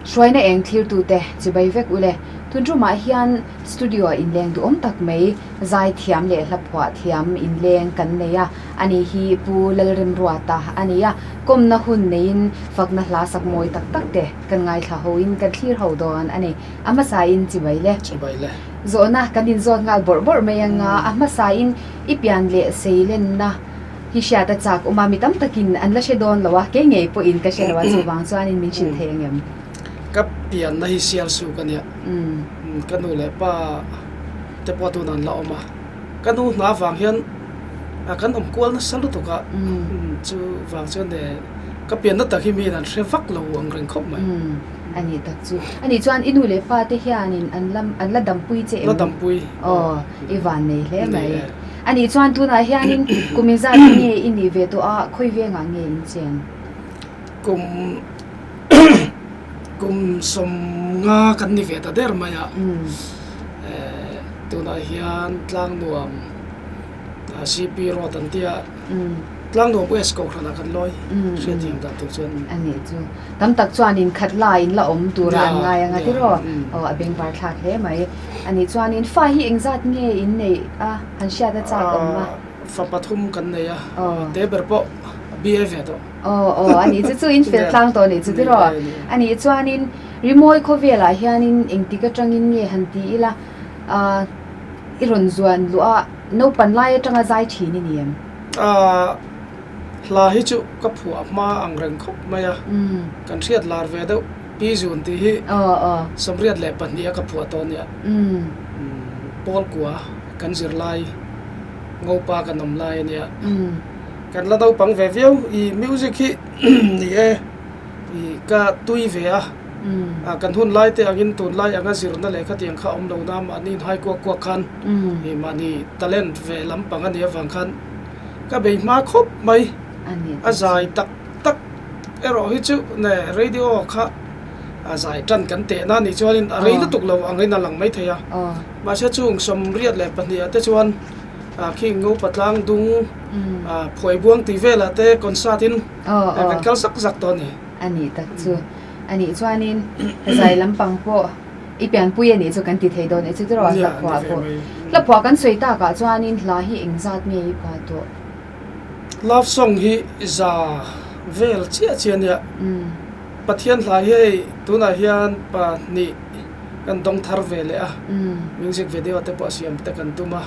shoi na eng thlir tu te chibai vek ule tunru ma hian studio in leng du om tak mai zai thiam le hlapwa thiam in leng kan neya ani hi pu lalrim ruata ania komna hun nein fakna hla sak moi tak tak te kan ngai thla ho in kan thlir ho don ani ama sa in chibai le zona kanin zon ngal bor bor mai anga ama sa in ipian le seilen na hi sha ta chak umami tam takin an la she don lawa ke ngei po in ka she lawa chuwang chuan in min chin theng yam cấp tiền này siêu su cái này, cái nụ lệ pa, te po tu nan lao mà, cái nụ na vàng hiền, cái ông quan nó sẵn được cả, chú vàng cho nên cấp tiền nó tất khi mình sẽ vác lâu ông rình khóc mà, anh ấy thật anh cho anh inu lệ pa te hiền anh là đầm pui chế, là đầm pui, Ivan này lẽ mày, anh cho anh tu này hiền cùng mình ra nghe in về tu khơi về ngang nghe in chen, cùng som nga kan ni ve ta der maya tu na hian tlang nuam CP ro tan tia tlang nuam west ko khana kan loi se thiam ta tu chen ani chu tam tak chuan in khat la in la om tu ra ngai anga ti ro abeng par thak he mai ani chuan in fa hi engzat nge in nei han sha da chak om ma fa pathum kan nei te ber po BF to ani chu in fel tlang to ni chu ti ro ani chuan in remoi kho vela hian in engti ka tangin nge han ti ila iron zuan lua no pan lai tanga zai thi ni niam la hi chu ka phu ma ang reng khop maya kan riat lar ve do pi zun ti hi samriat le pan ni ka phu to nia pol kwa kan zir lai ngopa kan nom lai nia kan la dau pang ve viau I music hi ni e I ka tui ve kan hun lai te agin tun lai anga zir na le kha tiang kha om lo na ma ni hai kwa khan I mani talent ve lam pang ani awang khan ka be ma khop mai azai tak ero hi chu ne radio kha azai tan kan te na ni chuan rei na tuk lo angai na lang mai theya ma sha chung som riat le pania te chuan khi ngô patlang dung phơi buông tì về là te concert in kan kal sak sak to ni ani tak chu ani chuanin zai lampang po ipian pui ani chu kan ti thei don e chu ro la phwa kan soi ta ka chuanin hla hi engzat me I pa to love song hi za vel chia chen ya pathian hla hi tuna hian pa ni kan dong thar ve le music video te po siam te kan tuma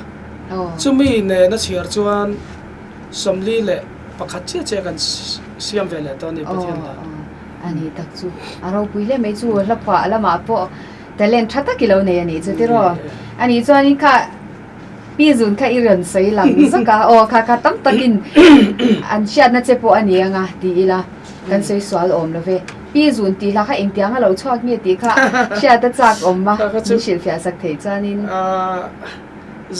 chumi ne na chiar chuan somli le pakhat che kan siam ve le to ni pathian la ani tak chu aro puile me chu la phwa ala ma po talent thata kilo ne ani chu ti ro ani chuan kha pi zun kha iron sei lang zaka kha tam takin an sha na che po ani anga ti ila kan sei swal om lo ve pi zun ti la kha engtiang lo chhuak nge ti kha sha ta chak om ma ni shil fia sak thei chanin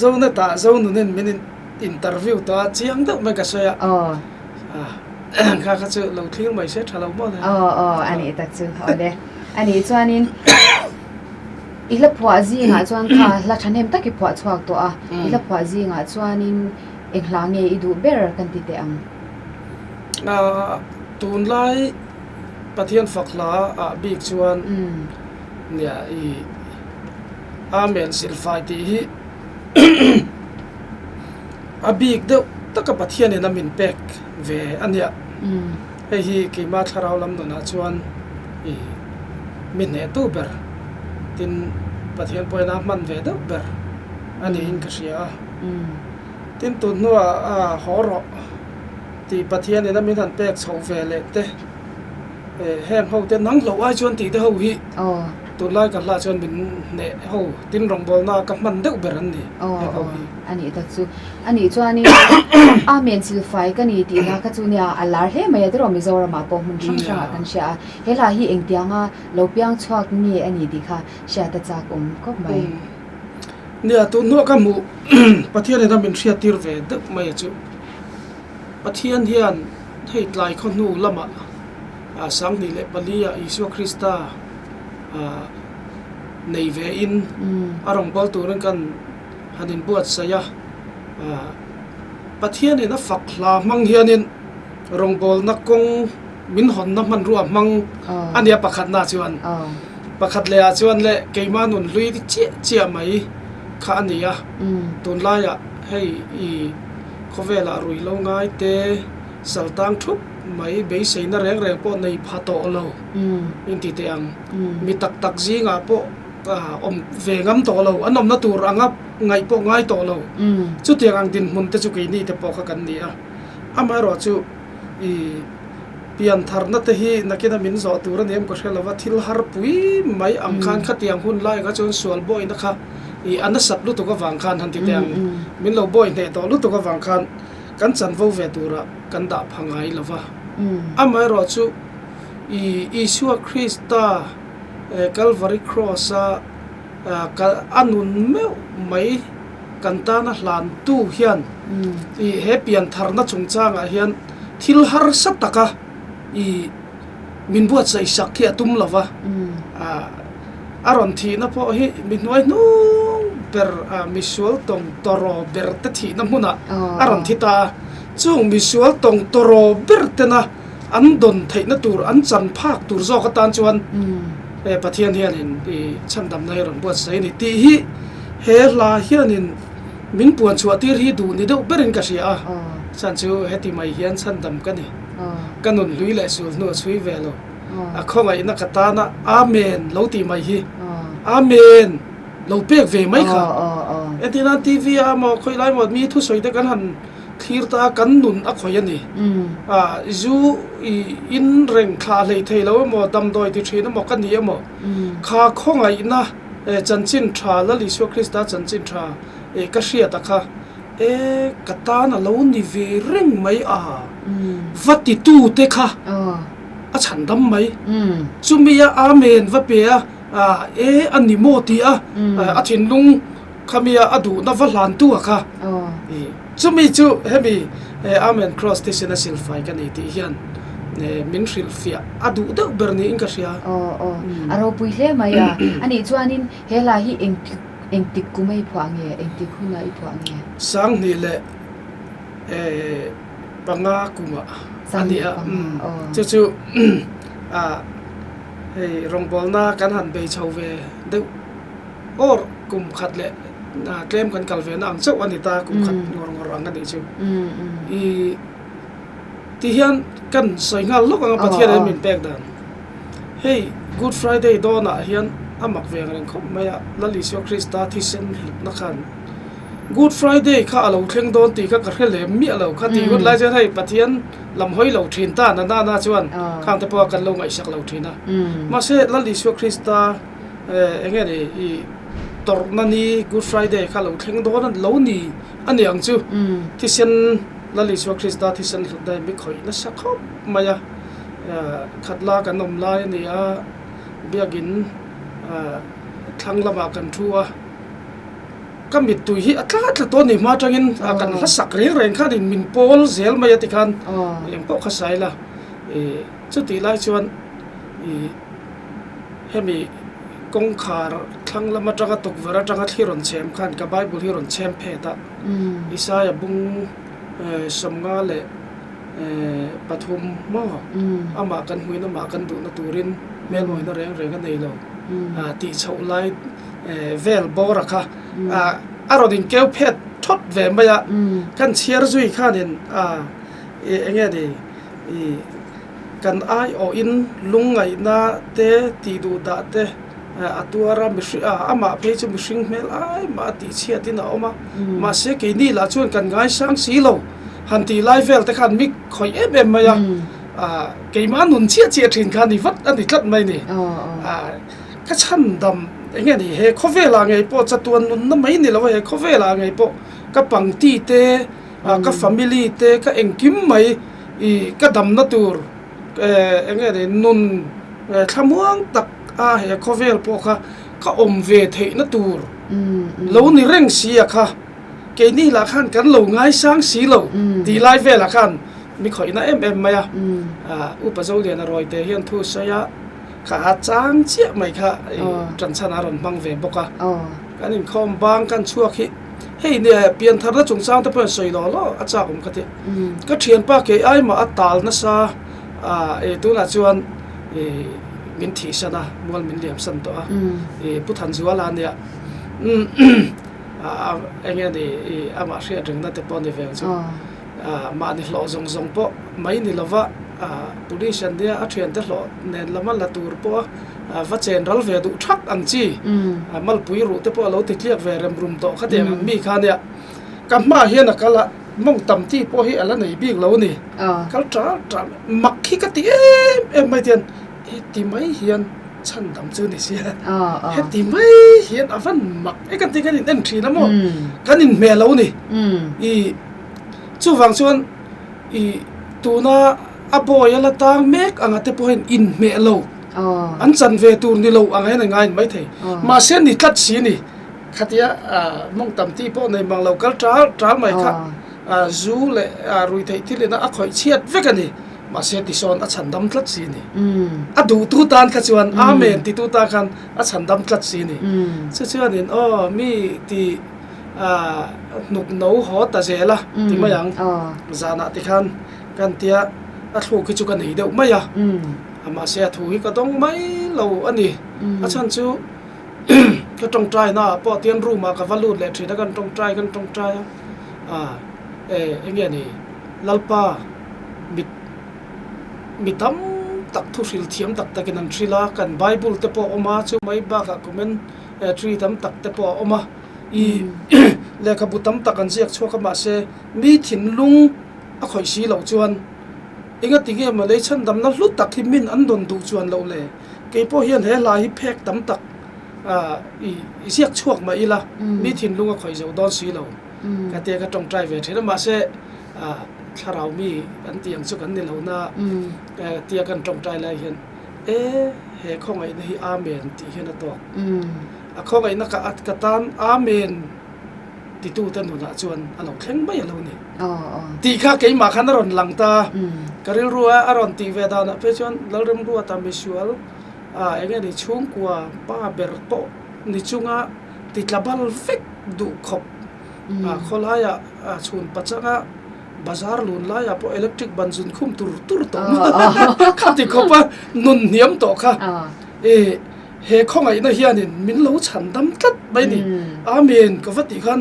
zona ta zona nen min interview to chiang do ma ka soya kha chu lo thlir mai se thalo mo le ani tak chu ode ani chuanin ila phwa ji nga chuan kha la thanem taki phwa chuak to ila phwa ji nga chuanin englange I du ber kan ti te ang tun lai pathian fakla big chuan nia I amen silfai ti hi abik do taka pathian ena min pek ve ania hi ki ma tharau lam do na chuan I min ne tu ber tin pathian poina man ve do ber ani in ka sia tin tu no horo ti pathian ena min han pek chho ve le te heng ho te nang lo ai chuan ti te ho hi tu lai ka la chuan min ne ho tin rong bol na ka man deuh ber an ni ani tak chu ani chuani amen silfai ka ni ti na ka chu nia alar he mai adro mizoram po mun thang thang kan sha hela hi engtianga lo piang chhuak ni ani di kha sha ta chak kop mai nia tu no ka mu pathian ena min thria tir ve deuh mai chu pathian hian thei tlai khon nu lama sang ni le palia Isu Krista nei ve in arong bol turan kan hanin buat saya pathian ina fakla mang hianin rong bol na kong min hon na man ruam mang ania pakhat na chuan pakhat le a chuan le keima nun lui chi chia mai kha ania tun la ya hei I khovela rui lo ngai te saltang thup mai be sei na reng reng po nei phato lo in ti te ang mi tak tak ji nga po om ve ngam to lo anom na tur angap ngai po ngai to lo chu tiang ang din mun te chu ke ni te po kha kan ni a amai ro chu I pian thar na te hi nakina min zo tur nem ko shelawa thil har pui mai am khan kha tiang hun lai ga chon sual boy na kha I ana sap lu to ka wang khan han ti tiang min lo boy ne to lu to ka wang khan kan chan vo ve tura kan da phangai lawa amai ro chu I Isua Christa Calvary Cross ka anun me mai kan ta na hlan tu hian I happy an thar na chung chang a hian thil har sat taka I min buat sai sakhi atum lawa aron thi na po hi min noi nu per misual tong toro ber ta thi na muna aron thi ta chung misual tong toro ber te na an don thei na tur an chan phak tur zo ka tan chuan pathian hian in cham dam na ron buat sai ni ti hi he la hian in min puan chu atir hi du ni do berin ka sia san chu heti mai hian chan dam ka ni kanun lui la sul no chui velo a khonga ina kata na amen lo ti mai hi amen lo pek ve mai kha etina tv a mo khoi lai mo mi thu soi de kan han thir ta kan nun a khoi ani zu in reng kha lei thei lo mo dam doi ti thina mo kan ni mo kha khonga ina chanchin tha la li so krista chanchin tha ka sia ta kha kata na lo ni ve reng mai vati tu te kha a chan dam mai chumia amen va pe ani mo ti a thin lung khamia adu na va hlan tu kha chumi chu hemi amen cross station silfai kan ti hian min ril fia adu de berni in ka sia aro pui hle maya ani chuanin hela hi engtik kumai phuange engtik huna I phuange sang ni le panga kuma ania chu hei rongbol na kan han be chove de or kum khat le na claim kan kalve na ang chau ani ta kum khat ngorang ani chu I ti hian kan soingal lok ang pathian min pek dan hey good friday do na hian amak ve ngang khom maya lali so krista thi sen na khan good friday kha alo thleng don ti ka kharhel mi alo kha ti gun lai jan hai pathian lam hoi lo thin ta na chuan khang te po kan lo ngai sak lo thina ma se lali so krista enge ni I tor na ni good friday kha lo thleng don lo ni ani ang chu thi sen lali so krista thi sen dai mi khoi na sak khop maya khatla kan nom lai ni biagin thang lama kan thua kamit tu hi atla to ni ma tangin kan la sak reng kha din min pol zel mai ati khan em po khasai la chu ti lai chuan hemi kong khar thang lama tanga tok vara tanga thiron chem khan ka bible hiron chem phe ta isaya bung somnga le pathum mo ama kan huina ma kan du na turin mel moi na reng nei lo ti chau lai vel bora kha arodin keu phet thot ve maya kan chiar zui khanin enge de kan ai o in lungai na te ti du da te atuara mishri ama pe chu mishing mel ai ma ti chia tin a oma ma se ke ni la chuan kan ngai sang si lo han ti lai vel te khan mi khoi em maya ke ma nun chia thin khan ni vat ani tlat mai ni ka chan dam enge ni he khovela ngai po chatuan nun na mai ni lo he khovela ngai po ka pangti te ka family te ka engkim mai ka dam na tur enge ni nun thamuang tak he khovel po ka om ve thei na tur lo ni reng sia kha ke ni la khan kan lo ngai sang si lo ti lai ve la khan mi khoi na em maya upazo le na roi te hian thu saya kha chang chia mai kha tran chana ron bang ve boka kan in khom bang kan chuak hi hei ne pian thar na chung chang ta pa soi lo acha kum ka te ka thian pa ke ai ma atal na sa tu na chuan min thi sana mual min liam san to pu than zuala nia enge ni ama ria ring na te pon de veng chu ma ni hlo zong zong po mai ni lova police an dia a thian te hlo nen lama la tur po va chen ral ve du thak ang chi mal pui ru te po lo ti kliak ve rem rum to kha te mi kha nia kam ma hian a kala mong tam ti po hi ala nei bik lo ni kal tra mak khi ka ti em mai tian ti mai hian chan dam chu ni sia he ti mai hian avan mak e kan ti kan in thri na mo kan in me lo ni I chu wang chuan I tuna a boy ala tang mek anga te po in me lo an chan ve tur ni lo anga na ngai mai thei ma sen ni tat si ni khatia mong tam ti po nei mang lo kal tra mai kha zu le rui thei thil na a khoi chiat ve kan ni ma se ti son a chan dam tlat si ni a du tu tan kha chuan amen ti tu ta khan a chan dam tlat si ni chu chuan in mi ti nuk no ho ta zela ti mayang zana ti khan kan tia a thu ki chu kan nei deuh mai ama se thu hi ka dong mai lo ani a chan chu ka tong trai na po tian ru ma ka valut le thri da kan tong trai enge ni lalpa mi tam tak thu sil thiam tak takin an thrila kan bible te po oma chu mai ba ka comment three tam tak te po oma I le ka butam tak an jiak chhuak ma se mi thin lung a khoi si lo chuan inga tinge ma le chan dam na hlut tak hi min an don du chuan lo le ke po hian he la hi phek tam tak I siak chhuak ma ila mi thin lung a khoi zo don si lo ka te ka tong trai ve thina ma se tharau mi an tiang chu kan ni lo na tia kan tong trai lai hian he khongai na hi amen ti hian a to a khongai na ka at ka tan amen ti tu tan nu na chuan a lo thleng mai a lo ni ti kha ke ma khan ron lang ta karil ruwa aron ti ve da na pe chuan lalrem ruwa ta visual enge ni chung kwa pa ber po ni chunga ti tlabal vek du khop kholaya chhun pachanga bazar lun la ya po electric banjun khum tur to khati khopa nun niam to kha he khongai na hianin min lo chan dam tlat bai ni amen ka vati khan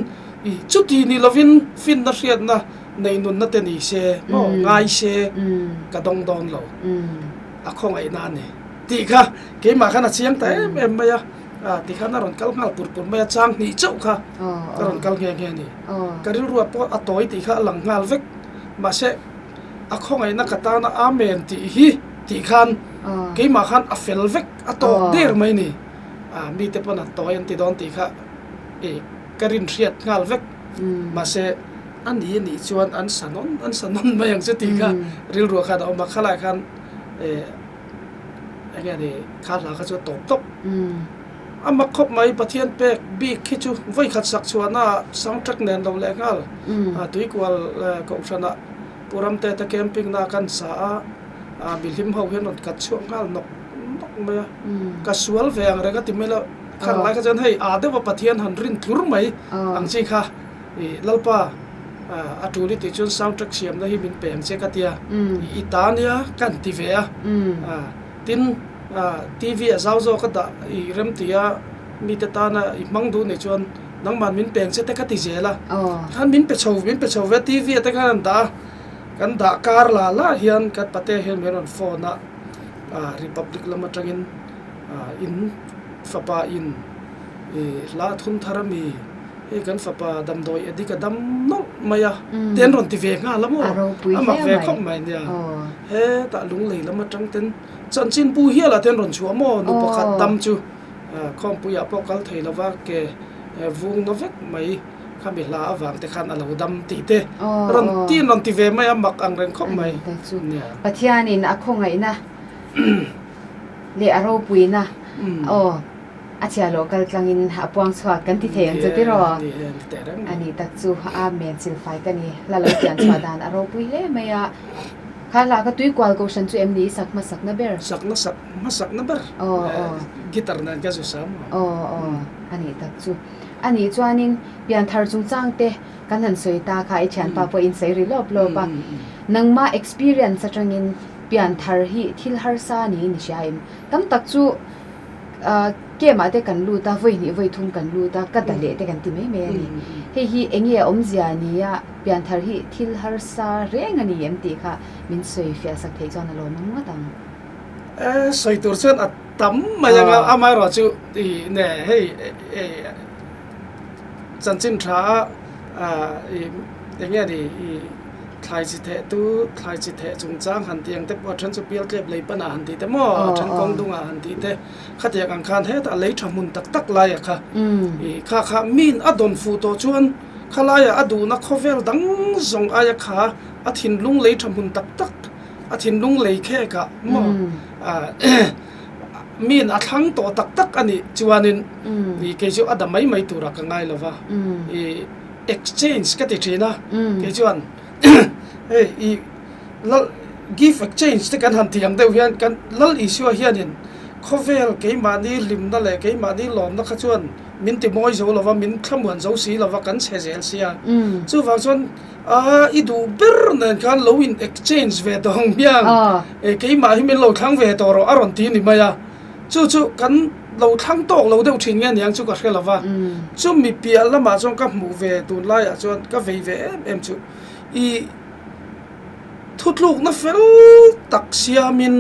chuti ni lovin fin na riat na nei nun na te ni se ngai se ka dong dong lo a khongai na ni ti kha ke ma khana chiang ta em ba ya ti khana ron kal ngal pur ma chang ni chau kha ron kal nge ni karil ruwa po atoi ti kha lang ngal vek ma se a khongai na kata na amen ti hi ti khan ke ma khan a fel vek a to der mai ni mi te pon a toy an ti don ti kha karin riat ngal vek ma se an ni chuan an sanon ma yang se ti kha ril ruwa kha da ma khala khan enge ni kha la kha chu top ama khop mai pathian pek bi khichu voi khat sak chuana soundtrack nen lo le ngal tui kwal ko sana puram te ta camping na kan sa bilhim ho hen not kat chu ngal nok ma casual ve ang rega timela khan lai ka jan hei de wa pathian han rin thur mai ang chi kha lalpa atuli ti chun soundtrack siam na hi min peng che ka tia itania kan ti ve tin TV azauzo ka da rem tia mi te ta na mang du ne chuan nang man min peng che te ka ti zela khan min pe chho ve TV te kan da kar la hian kat pate hian meron phone na republic lama tangin in fapa in la thum tharami kan fapa dam doi edika dam no maya ten ron ti ve nga lamo ama ve khop mai nia he ta lung lei lama tang ten chan chin pu hi la ten ron chu mo nu pakhat dam chu khom pu ya pokal thei lawa ke vung no vek mai kami la awang te khan alo dam ti te ron ti ve mai amak ang ren khop mai pathian in a khongai na le aro puina achia local klangin apuang chhuat kan ti thei ang chati ro ani tak chu amen sil fai kani la lo tian chwa dan aro pui le maya khala ka tui kwal ko san chu em ni sak na ber sak na ber guitar na ga ju sam ani tak chu ani chuanin pian thar chung chang te kan han soi ta kha I chan pa po in sei ri lop lo pa nangma experience atangin pian thar hi thil har sa ni ni shaim tam tak chu ke ma te kan lu ta voi ni voi thum kan lu ta ka da le te kan ti me me ni hi engi om zia ni ya pian thar hi thil har sa reng ani em ti kha min soi fia sak thei chon lo nam nga tang soi tur chen a tam ma yang a mai ro chu ti ne hei chan chin tha engi di khai chi the tu khai chi the chung chang han tiang te po than chu pial klep lei pana han ti te mo than kong dunga han ti te khatia kan khan he ta lei thamun tak tak lai kha kha min adon fu to chuan khalaya adu na khovel dang zong aya kha athin lung lei thamun tak tak athin lung lei khe ka mo min a thang to tak tak ani chuanin ni ke chu adamai mai tura ka ngai lova exchange ka ti thina ke chuan hey give exchange te kan han tiang deuh hian kan lal issue hianin khovel ke mani lim na le ke mani lom na kha chuan min ti moi zo lova min thlamuan zo si lova kan che zel sia chu wang chuan i du ber nan kan lo in exchange ve dong biang ke ma hi min lo thang ve to ro aron ti ni maya chu kan lo thang tok lo deuh thin nge niang chu ka hrelova chu mi pial lama chong ka mu ve tun lai a chuan ka ve em chu i thutluk na fel tak siamin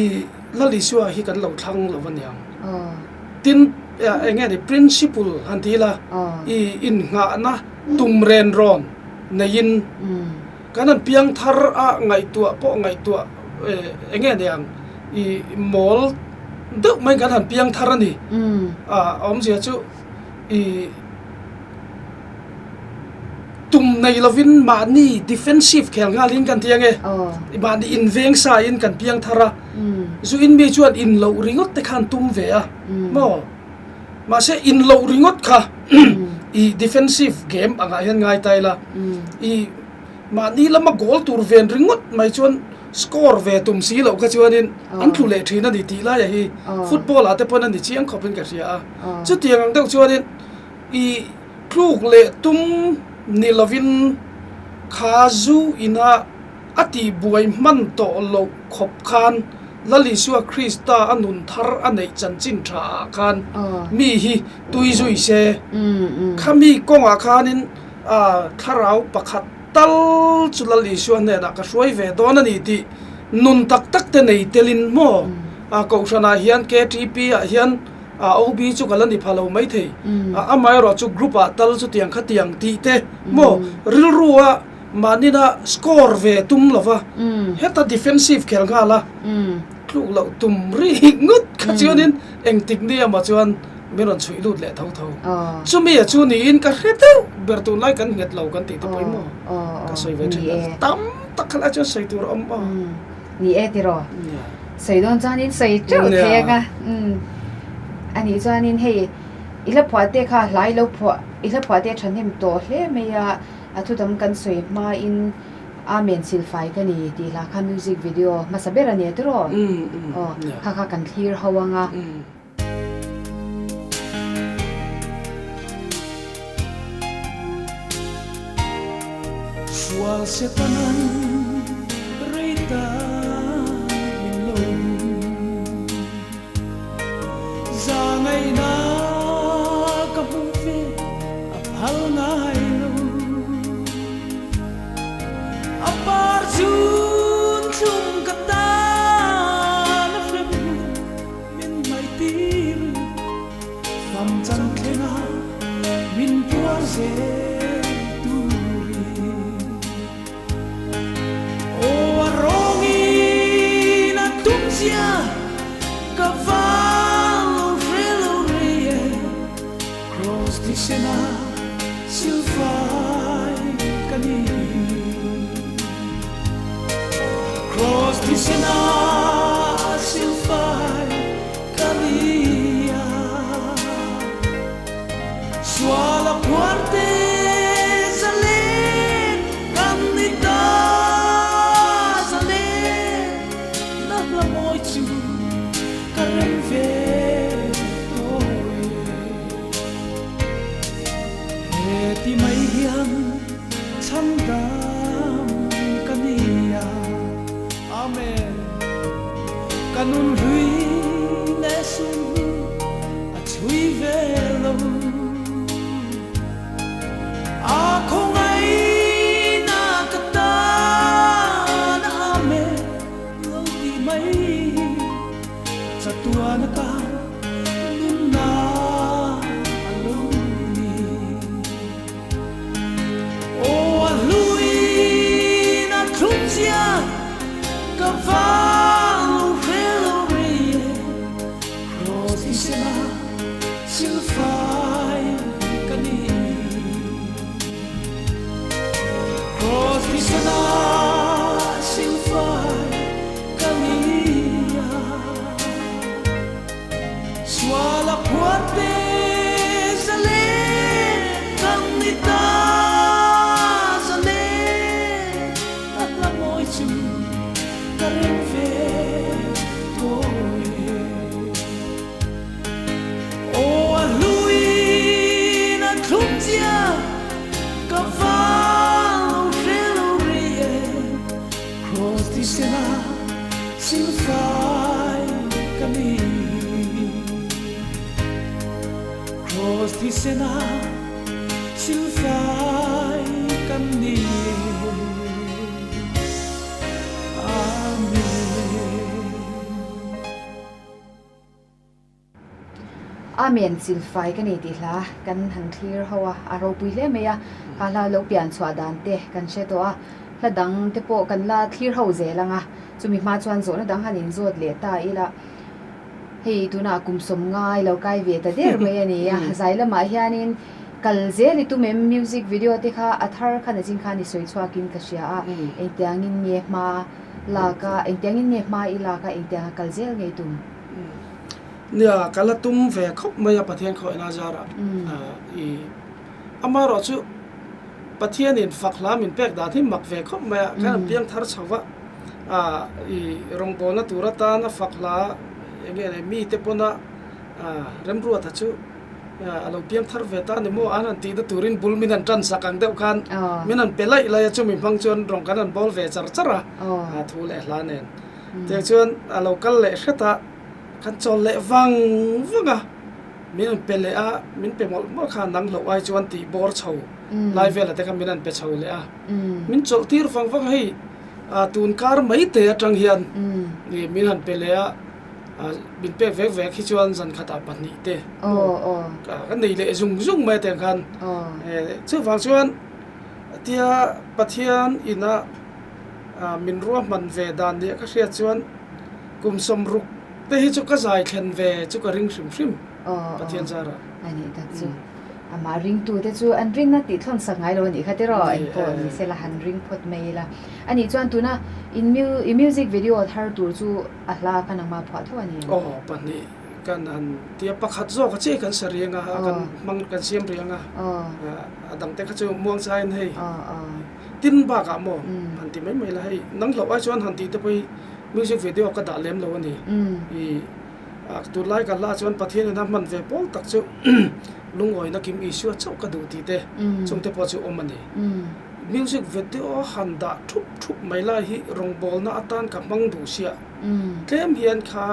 i lali suwa hi kan lo thang lo waniang tin enge ni principle hantila i in nga na tumren ron nayin kanan piang thar a ngai tua enge niang i mol deuh mai kan han piang thar ani om sia chu i tum nei lovin mani defensive khel nga lin kan tiang mani inveng sa in kan piang thara zu in me chuan in lo ringot te khan tum ve a mo ma se in lo ringot kha i defensive game anga hian ngai taila i mani lama goal tur ven ringot mai chuan score ve tum si lo kha chuanin an thu le thina ni ti la ya hi football ate pon ani chiang khopin ka ria chu tiang ang deuh chuanin i kluk le tum ni lovin khazu ina ati buai man to lo khop khan lali suwa krista anun thar anei chanchin tha khan mi hi tui zui se khami konga khanin tharau pakhat tal chulali suwa ne na ka roi ve don ani ti nun tak tak te nei telin mo ko sana hian KTP a hian OB chu kalani phalo mai thei amai ro chu group a tal chu tiang kha tiang ti te mo ril ruwa manina score ve tum lova heta defensive khel nga la kluk lo tum ri ngut kha chuanin eng tik ni ama chuan meron chui lut le thau chu mi chu ni in ka hretu bertu lai kan nget lo kan ti te poi mo ka soi ve tam tak khala chu soi tur om ni e ti ro sei don chanin sei chu thega ani chuanin hei ila phwate kha lai lo phwa ila phwate thanem to hle meya athudam kan soi ma in amen silfai kani ti la kha music video masabera ne tro kha kan clear hawanga Wal setanan reita minlom zangai na kapufe aphal na hailo apar jun chung kata na flem min mai tir fam chan thena min puaze Cavallo relorie cross di sena lui lẽ sung chui về lâu không ai na kata na me lâu đi mấy sa tua na ka lun na alone o lui na trunzia cavallo veloce rosy sena silfai cani rosy sena silfai cania suala puate sale canita sale tatla moichu karin ve toi o lui na trunzia cavallo veloce cross di sena silfai cani cross di sena silfai cani Amen silfai kan iti la kan han clear hawa aro puile meya kala lo pian chwa dan te kan she to a la dang te po kan la clear ho ze langa chumi ma chuan zo na dang hanin zot le ta ila hei tuna kum som ngai lo kai ve ta der me ani ya zaila ma hianin kal ze li tu mem music video te kha athar khana jing khani soi chwa kin ka sia a engtiangin nge ma la ka engtiangin nge ma ila ka engtiang kal zel ngei tum nia kala tum ve khop maya pathian khoi na jara i amaro chu pathian in faklam in pek da thi mak ve khop maya kan piang thar chawa i rongpol na turata na fakla enge mi te pona remru ta chu alo piang thar ve ta ni mo anan ti da turin bulmin an tran sakang deuh khan minan pelai la ya chu mi phang chon rong kan an bol ve char chara thu le hla nen te chuan alo kal le khata kan chol le wang wanga min pele a min pe mol khan nang lo ai chuan ti bor chho lai vela te kan minan pe chho le a min chol tir wang wang hei tun kar mai te atang hian ni min han pele a bin pe ve ve khi chuan zan khata pani te kan nei le zung zung mai te khan chu wang chuan tia pathian ina min ruam man ve dan dia ka hria chuan kum som ruk te hi chu ka zai thlen ve chu ka ring hrim hrim pathian zara ani ta chu ama ring tu te chu an ring na ti thon sangai lo ni khate ro en ko ni se la han ring phot mai la ani chuan tu na in music video thar tur chu ahla kana ma phwa tho ani pani kan an tia pakhat zo ka che kan sarianga kan mang kan siam rianga adang te ka chu muang chain hei tin ba ka mo han ti mai mai la hei nang lo ai chuan han ti te pai music video ka da lem lo ani I tu lai ka la chuan pathian na man ve pol tak chu lungoi na kim issue chau ka du ti te chung te po chu omani music video han da thup thup mai la hi rong bol na atan ka mang du sia tlem hian kha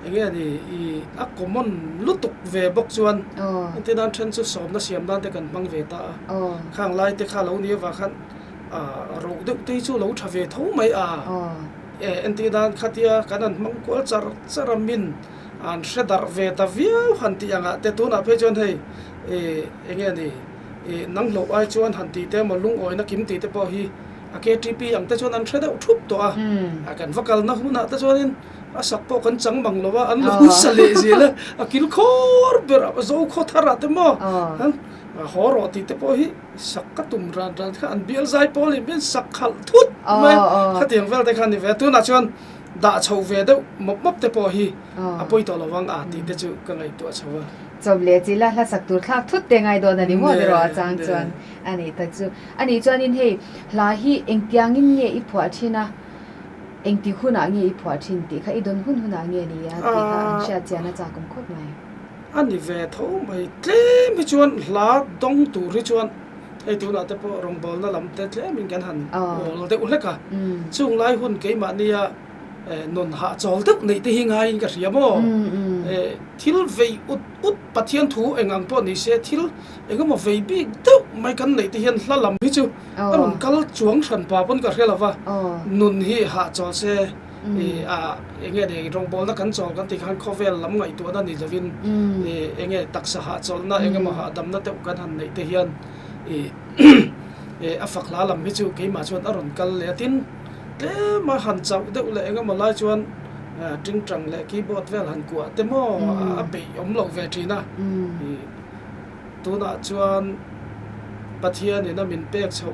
enge ani I a common lutuk ve bok chuan ante dan thren chu som na siam dan te kan mang ve ta khang lai te kha lo ni wa khan ro de te chu lo tha ve tho mai enti dan khatia kanan mangkol charamin an shedar ve ta viau hanti anga te tuna phe chon hei enge ni nang lo ai chuan hanti te malung oina kim ti te po hi a KTP ang te chuan an sheda thup to a kan vakal na huna te chuan in a sak po kan chang mang lowa an lo sale zela a kil khor ber a zo kho thara te mo han horo ti te po hi sakka tum ran kha an bial zai poli ben sakhal thut me khatiang vel te khan ni ve tu na chuan da chho ve de mop te po hi apoi to lawang a ti te chu ka ngai to chawa job le chila la sak tur thak thut te ngai do na ni mo de ro chang chuan ani ta chu ani chuan in hei la hi engtiang in nge I phwa thina engti khuna nge I phwa thin ti kha I don hun huna nge ni ya ti kha an sha chana cha kum khot mai ani ve tho mai tlem hi chuan hla dong tu ri chuan ei tu na te po rong bol na lam te tlem min kan han ol te uleka chung lai hun ke ma nia นนหาจอลตึกในที่หิงไงก็เสียบ่ทิลเวอุดปะเทียนถูเองอังปอนี่เสียทิลเองก็มาเวบีตึกไม่กันในที่เห็นละลำพิจูอันกัลจวงฉันป่าปนก็เรียกว่านุนฮีหาจอลเสียเองเด็กรงบอลนักกันจอลกันที่ขันคอเวลลำไงตัวนั้นนี่จะวินเองตักสหจอลนะเองมาหาดำนัดเตะกันหันในที่เห็นฝักลาลำพิจูกี่มาชวนอรุณกัลเลยทินมาหันจับเด็กเลยเองมาไล่ชวนจริงจังเลยคีย์บอร์ดเวลหันกว่าแต่มั่วไปอมหลอกเวทีนะตัวน่ะชวนปัทยานี่นะมินเปียกเฉา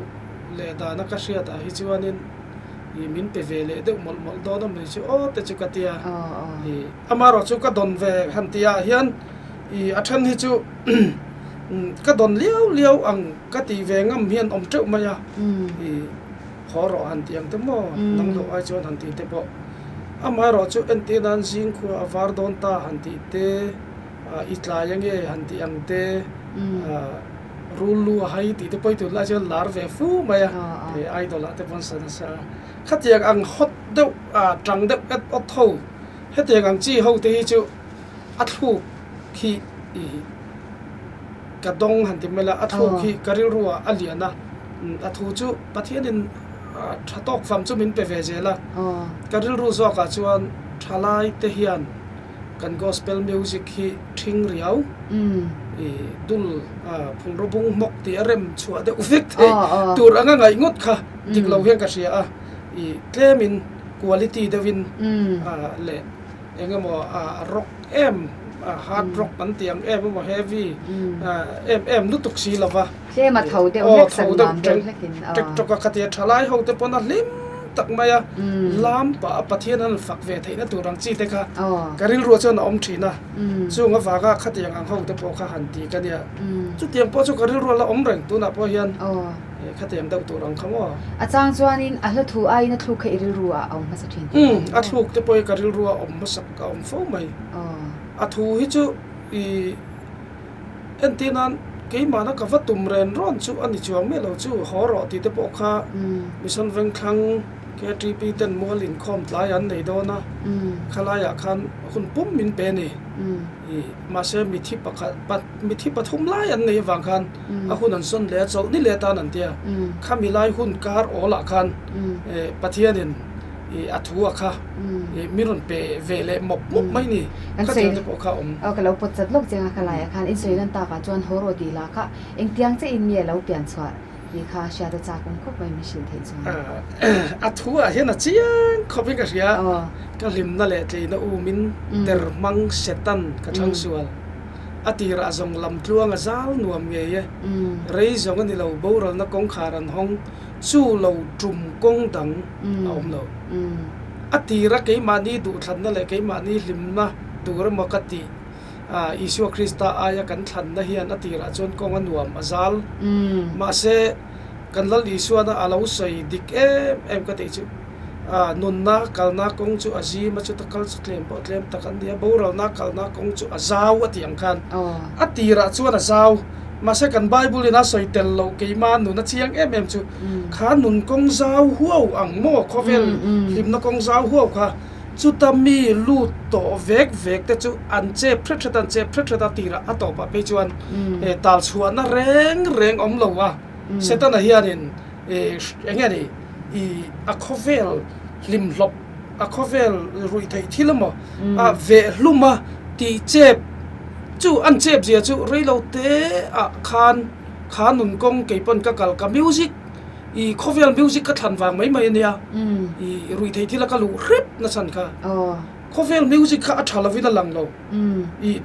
เลยดานักเสียแต่ฮิจวนนี่มินเปเวเลยเด็กหมดโดนมันชิโอแต่จุกตียอามาเราจุกดอนเวหันตียเฮียนอัชันฮิจูก็ดอนเลี้ยวอังก็ตีเวงมเฮียนอมเจ้ามาyaขอรอหันตียงแต่มั่วนั่งรอไอชวนหันตีแต่พออามาเราจุเอ็นตีนันซิงคัววาร์ดอนตาหันตีเตอิตลายังเงหันตียังเตรูลูให้ตีเตไปตุลาจะลาร์เวฟูมาyaไอดอลเตปอนสันซาขัดยังอังฮอตเดจังเดเอ็ดอทโต้เฮ็ดยังอังจีเขาตีจุอัดหูขี้กระดงหันตีเมล่าอัดหูขี้กระริรัวอัลเลียนะอัดหูจุปะเทียนินถ้าตอกฟังจุมินเปเวเจล่ะการเรียนรู้สกัดชวนทลายเทียนกันก็สเปลมิวสิกที่ทิ้งเรียวดุลพงรบุงมกที่เริ่มชัวเดอุฟิกเตตัวอันนั้นไงงดค่ะจิกเราเพียงกระเสียเคลมินคุณภาพเดวินเละยังไงมั่วร็อกเอ็มฮาร์ดร็อกนั่นเตียงเอ็มมั่วเฮฟวี่เอ็มนุตุกซีละวะเช่มาเท่าเดียวเล็กสันน้ำเด็กเล็กกินจักจักขัดเดียทลายเขาแต่ปนลิมตักมาyaลามปะปะเทียนั้นฝักเวทีนั่นตัวรังจีเตค่ะการิลรัวจนอมทีนะช่วงว่าฝากขัดเดียงอังเขาแต่พอข้าหันตีกันเนี่ยจุดเตียงพอช่วงการิลรัวละอมแรงตัวน่ะพอเฮียนขัดเดียงเดาตัวรังคำว่าอาจารย์จวนนินอัลทูไอนัทลูกการิลรัวเอามาสักทีอัลทูแต่พอการิลรัวอมมาสักก็อมฟ้องไหมอัลทูฮิจูเอ็นตีนั้นกี่มานะกับว่าตุ่มเรนร้อนชูอันนี้ช่วงไม่เราชูหอรอที่เตปอกค่ะมิสันเวงครั้งแค่ทริปีเต็นมัวลินคอมหลายอันในโดนะขลายคันคุณปุ๊มมินเป็นนี่มาเชื่อมีที่มีที่ปฐมหลายอันในวังคันอาคุณนันส่วนเลี้ยจนี่เลี้ยตานันเดียข้ามีหลายหุ่นการโอละคันปะเทียนินอัฐัวค่ะมีรุ่นเปเวเลหมกไม่นี่ก็จะจะบอกเขาก็เราปวดจัดลูกจังขลายคันอินสุลินตากับจวนโฮโรดีละค่ะเอ็งเตียงจะอินเมียเราเปลี่ยนสวดนี่ค่ะเชียร์จากคนก็ไปมิชิลเทนส์อัฐัวเห็นนะเจียงเขาเป็นกระเสียก็ลิมนั่นแหละที่น่าอูมินเดอร์มังเซตันกับช่างสวลอติระจงลำทลวงอาซาลนัวเมียเรื่องจงกันที่เราบูรณะกงขารันห้องสู้เราจุ่มกงดังเอาเราอติระเกี่ยมานี่ดูทันนั่นแหละเกี่ยมานี่ลิมนะดูเรื่องมกติอิสุคริสต์อายกันทันนะเฮียนอติระจนกงอันนัวอาซาลมาเสกันลัลอิสุนะอาลาอุสัยดิกเอ็มก็ติจุนุนนักกัลนักกงจูอาจีมาจุตะกัลสเคลมปอดเลมตะกันเดียบูเรานักกัลนักกงจูอาซาวติยังคันอติระชวนอาซาวมาเสกันไบเบิลนะสอยเตลโลกีมานุนนะเชียงเอ็มจูขานุนกงซาวหัวอังโมคอเวลลิมนักกงซาวหัวค่ะจุตามีลูตโตเวกแต่จูอันเจ็บเพชรตันเจ็บเพชรตันตีระอัตโตปะไปจวนตาลชวนนะเร่งอมโลวะเซตันนะเฮียนินอย่างเงี้ยนี่อะคอเวลลิมลบอะคอเวลรุยไทยที่ละมั้งเวลุมาตีเจ็บจู่อันเจ็บเสียจู่เรื่องเราเตะขานุนกงเกี่ยปนกับกับมิวสิกคอเวลมิวสิกก็ทันฟังไม่เนี่ยรุยไทยที่ละก็รู้ริบนั่นสันค่ะคอเวลมิวสิกก็อัจฉริยะหลังเรา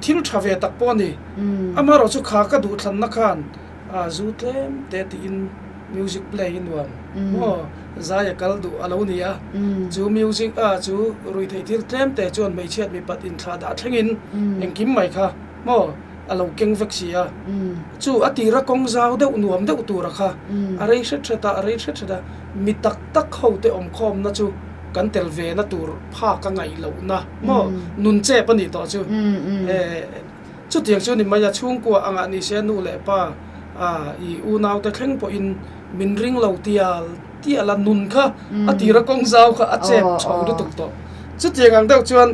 ที่เราทำเวตักปอนี่อามาเราจู่ขาก็ดูทันนักขันจูเต็มเตตินมิวสิกเพลย์อินวันใจกัลดูอาลูนี่จูมิวสิกจูรุยไทยที่เต็มแต่จวนไม่เชื่อมีปัดอินทราดาทั้งอินยังกิมไหมค่ะอาลูเก่งเฟกซี่จูอติระกงซาวเดอุนวมเดอุตัวระค่ะอะไรเช็ดมีตักเขาเตอมคอมนะจูกันเตลเวนะตัวภาคไงเหล่านะนุนเจ็บปนิต่อจูจุดอย่างจูนี่มันจะช่วงกว่าอังอันนี้เชนูเล่ป้าอูนาวแต่แข็งพออินมินริงเหล่าเตียละนุนค่ะอติระกงซาวค่ะเจ็บชาวดุตุกโต chút tiền ngang đâu chuan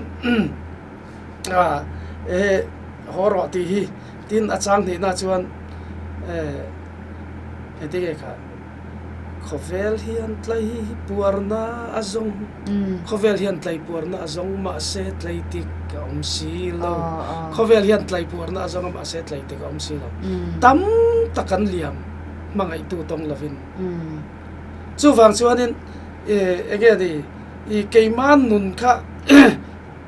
họ rõ thì hi tin ở trang thì na chuan thế cái cả khovel hiền tlai puarna azong khovel hiền tlai puarna azong ma se tlai tik om si lo khovel hiền tlai puarna azong ma se tlai tik om si lo tam takan liam mangai tu tong lovin chu wang chuanin ege di I keiman nun kha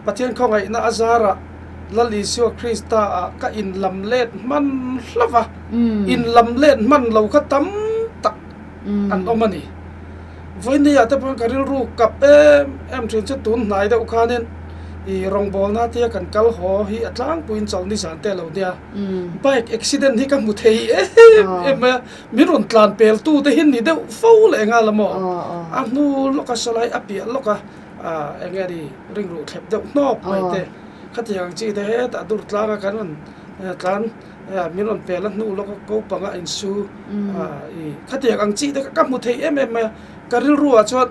pathian khongai na azara lali sio krista ka in lamlet man hlava in lamlet man lo kha tam tak an omani voinia ta pon karil ru kap em thin chu tun nai da ukhanen I rong bol na tia kan kal ho hi atlang puin chol ni san te lo dia bike accident hi ka mu thei em mirun tlan pel tu te hin ni de fo le nga lamo anu loka salai apia loka engari ring ru thep de nop mai te khatiang chi te ta dur tlang kan tlan mirun pel nu loka ko panga in su khatiang ang chi te ka mu thei em karil ru a chot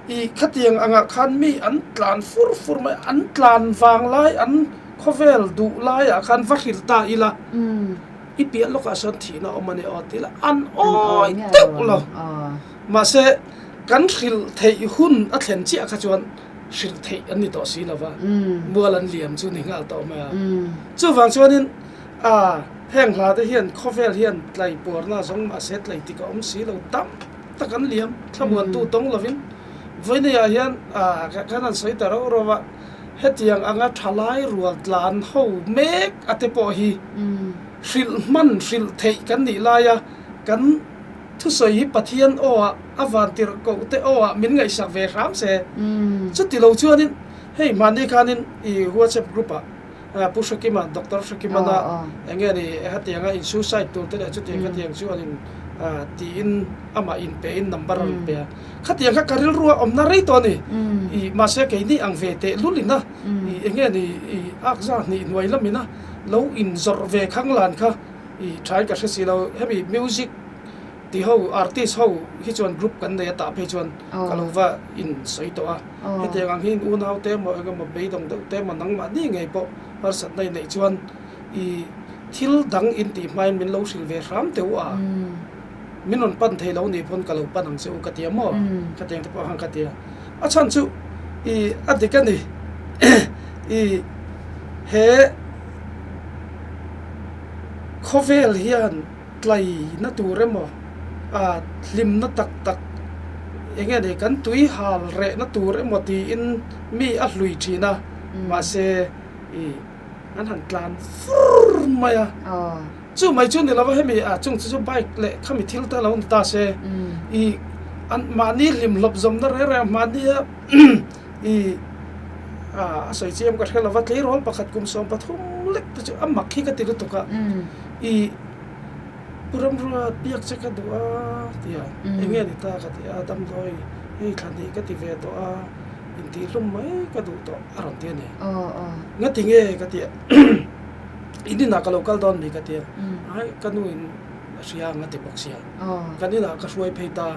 I khatiang anga khan mi an tlan fur mai an tlan wang lai an khovel du lai a khan vakhil ta ila I pia loka son thina omane otila an oi tek lo ma se kan khil thei hun a thlen chi a kha chuan shil thei ani to si lawa mualan liam chu ni ngal to ma chu wang chuanin heng hla te hian khovel hian tlai porna zong ma se tlai ti ka om si lo tam takan liam thamuan tu tong lovin voinia hian kanan soi taro rowa hetiang anga thalai rual tlan ho mek ate po hi hril man hril thei kan ni laya kan thu soi hi pathian o avantir ko te o min ngai sak ve ram se chuti lo chuanin hei mani khanin I WhatsApp group pushakima doctor shakima na engeni hetianga in suicide tur te chuti hetiang chuanin ti in ama in pe in number pe khatiang kha karil ruwa omna rei to ni I ma se ke ni ang ve te lulina I engeni I akza ni noi lamina lo in zor ve khanglan kha I try ka se lo heavy music ti ho artist ho hi chuan group kan ne ta pe chuan kalova in soi to hete ang hin un hau te mo ga ma be dong te ma nang ma ni ngai po har sat nei nei chuan I thil dang in ti mai min lo sil ve ram te wa minon pan thei lo ni phon kalo pan ang se u katia mo kateng te po hang katia a chan chu I adikani I he khovel hian tlai na ture mo lim na tak tak enge de kan tui hal re na ture mo ti in mi a hlui thina ma se an han tlan fur maya chu mai chu ni lawa hemi chung chu bike le khami thil ta lo ta se I an mani lim lop zom na re mani I asoi chem ka thela wa tlei rol pakhat kum som pathum lek chu amak hi ka tilu to ka I puram ru piak che ka do tia enge ni ta ka tia dam loi hei thani ka ti ve to in ti lum mai ka du to aron te ne ngati nge ka tia ini na kalau kal don ni ka tia ai kanu in sia ngati boksia kanina ka suai pheita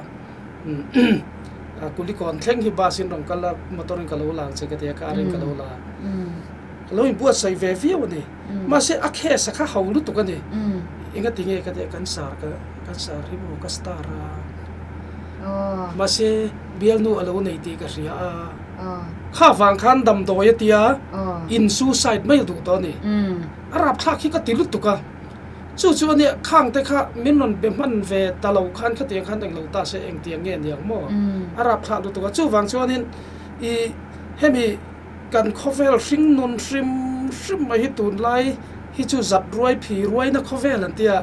kulikon thleng hi basin rong kala motorin kalo lang che ka tia ka rin kalo la lo in buat sai ve vi ni ma se akhe sa kha haulu to ka ni inga tinge ka tia kan sar ribu ka stara ma se bial nu alo nei ti ka ria kha wang khan dam do ya tia in suicide mai du to ni arab kha khi ka tilut to ka chu ni khang te kha minon be man ve talo khan kha tiang khan dang lo ta se eng tiang nge niang mo arab kha du to ka chu wang chuanin I hemi kan khovel ring non rim mai hi tun lai hi chu zat ruai phi ruai na khovel an tia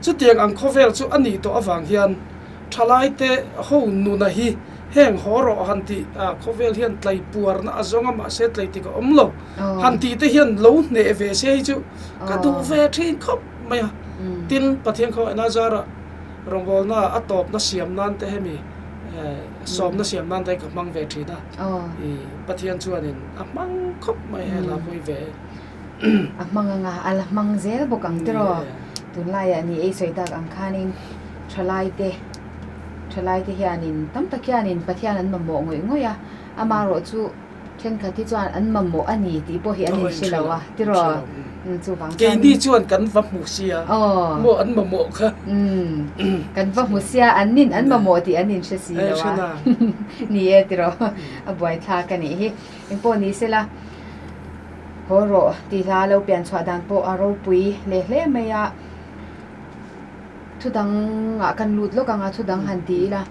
chu tiang ang khovel chu ani to awang hian thalai te ho nu na hi heng horo hanti khovel hian tlai puar na azonga ma se tlai ti ka omlo hanti te hian lo ne ve se chu ka du ve thin khop maya tin pathian kho na zara rongol na atop na siam nan te hemi som na siam nan te ka mang ve thina I pathian chuanin amang khop mai la poi ve amanga ala mang zel bokang tro tunlai ani ei soitak ang khanin thalai te hianin tam takhianin pathian an mammo ngoi ngoya amaro chu chen kha ti chuan an mammo ani ti po hi an in shelawa ti ro chu wang ke ni chuan kan va mu sia mo an mammo kha kan va mu sia an nin an mammo ti an in she si lawa ni e ti ro a boy tha ka ni hi in po ni sela horo ti la lo pian chwa dan po aro pui le hle me ya thudang a kan lut lo ka nga thudang han ti la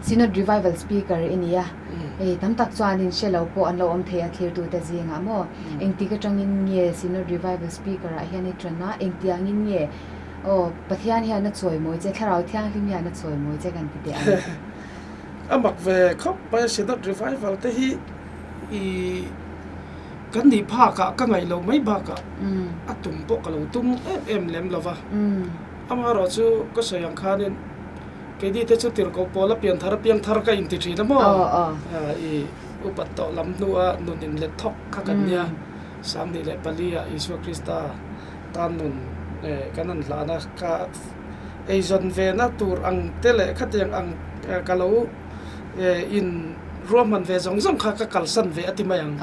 Synod Revival speaker inia tam tak chuan in shelo po an lo om thea clear tu ta zinga mo engti ka tangin nge Synod Revival speaker a hian itrana engti angin nge pathian hian na choi moi che tharau thiang hlim hian na choi moi che kan ti te ani amak ve khop pa Synod Revival te hi I kan ni pha ka ngai lo mai ba ka atum po ka lo tum em lem lova amaro chu ko sayang khanin ke di te chu tir ko pola pian thar ka in ti thina mo I upat to lam nuwa nunin le thok kha kan nia sam ni le palia Isu Krista tan nun kanan lana ka eizon ve na tur ang tele khatyang ang kalo in Roman ve zong kha ka kalsan ve atimayang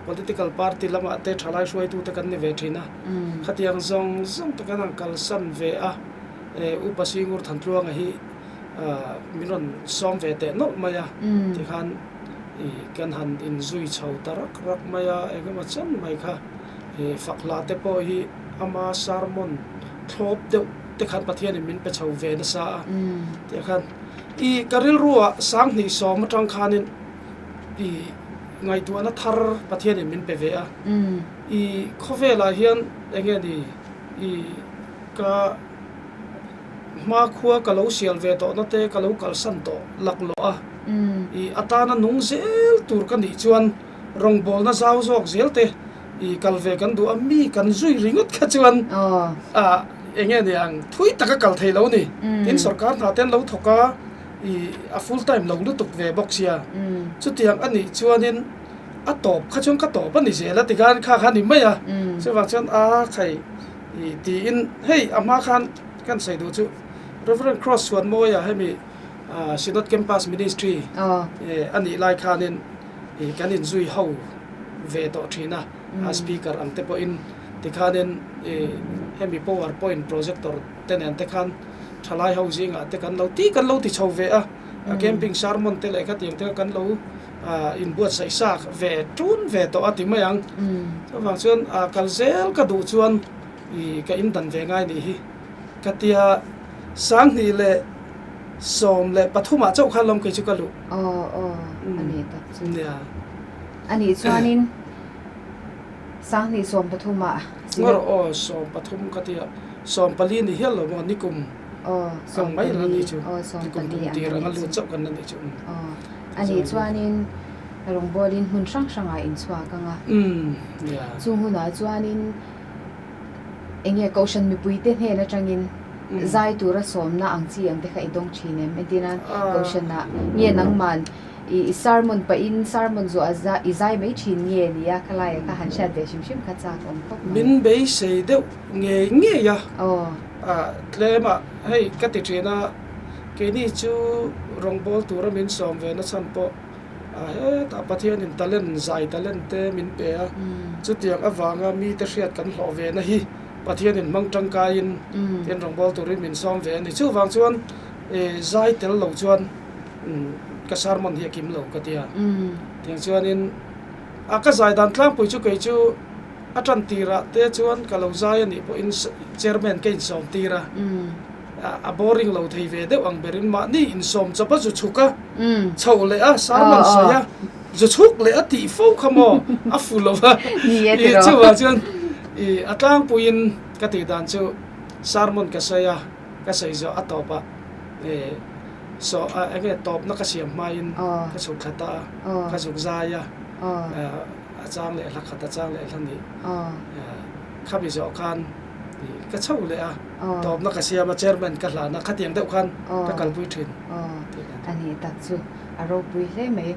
political party lama te thalai suai tu te kan ni ve thina khatyang zong te kan ang kalsan ve a upasingur thantluang hi minon som ve te no maya ti khan kan han in zui chau tarak rak maya egama chan mai kha fakla te po hi ama sarmon thop de te khan pathian min pe chau ve na sa te khan I karil ruwa sang ni som tang khanin I ngai tu na thar pathian min pe ve a I khovela hian enge ni I ka ma khuwa kalau sial ve to na te kalau kal san to laklo a I atana nung zel tur kan ni chuan rong bol na zaw zok zel te I kalve kan du ami kan zui ringot kha chuan enge ni ang thui taka kal thei lo ni tin sarkar na ten lo thoka I a full time lo lu tuk ve boxia chu tiang ani chuanin a top kha chung ka top ani zela ti gan kha ni maya se wang chuan khai I ti in hey ama khan kan sai du chu Reverend Cross wan moya hemi Synod Campus Ministry ani lai khanin kanin zui ho ve to thina speaker ang te po in ti khanin hemi PowerPoint projector tenen te khan thalai ho jinga te kan lo ti chau ve a camping sermon te le kha tiang te kan lo in buat sai sak ve tun ve to ati mayang so wang chuan kalzel ka du chuan ka in dan ve ngai ni hi katia sang ni le som le pathuma chau khalom ke chu kalu ani ta nia ani chuanin sang ni som pathuma ngor som pathum katia som pali ni hel lo nikum som mai la ni chu som pali ti rang lu chau kan ni chu ani chuanin rong bolin hun sang in chua kanga nia chu huna chuanin enge caution mi puite he na tangin zai tura somna angchi ang te kha idong chine medina caution na nge nangman I sermon pa in sermon zo aza izai mai chin nge nia khalai ka han sha de shim kha cha kom khop min be sei de nge ya tlema hey kati trena ke ni chu rongbol tura min som ve na chan po ta pathian in talent zai talent te min pe a chu tiang awanga mi te hriat kan hlo ve na hi pathian in mang tangka in ten rongbol turin min som ve ni chu wang chuan zai tel lo chuan ka sermon hi kim lo ka tia tiang chuan in ka zai dan tlang pui chu ke chu atran tira te chuan ka lo zai ani po in chairman ke in som tira a boring lo thei ve de ang berin ma ni in som chapa chu chuka chau le a sermon saya chu chuk le a ti fo khamo a fulova ni e chu wa chuan atlang puin ka ti dan chu sermon ka saya ka sai zo atopa so age top na ka siam main ka chu khata ka chu zaya achang le la khata chang le thani khabi zo khan ka chau le a top na ka siam ma chairman ka la na khatiang deuh khan ka kalpui thin ani tak chu aro pui le me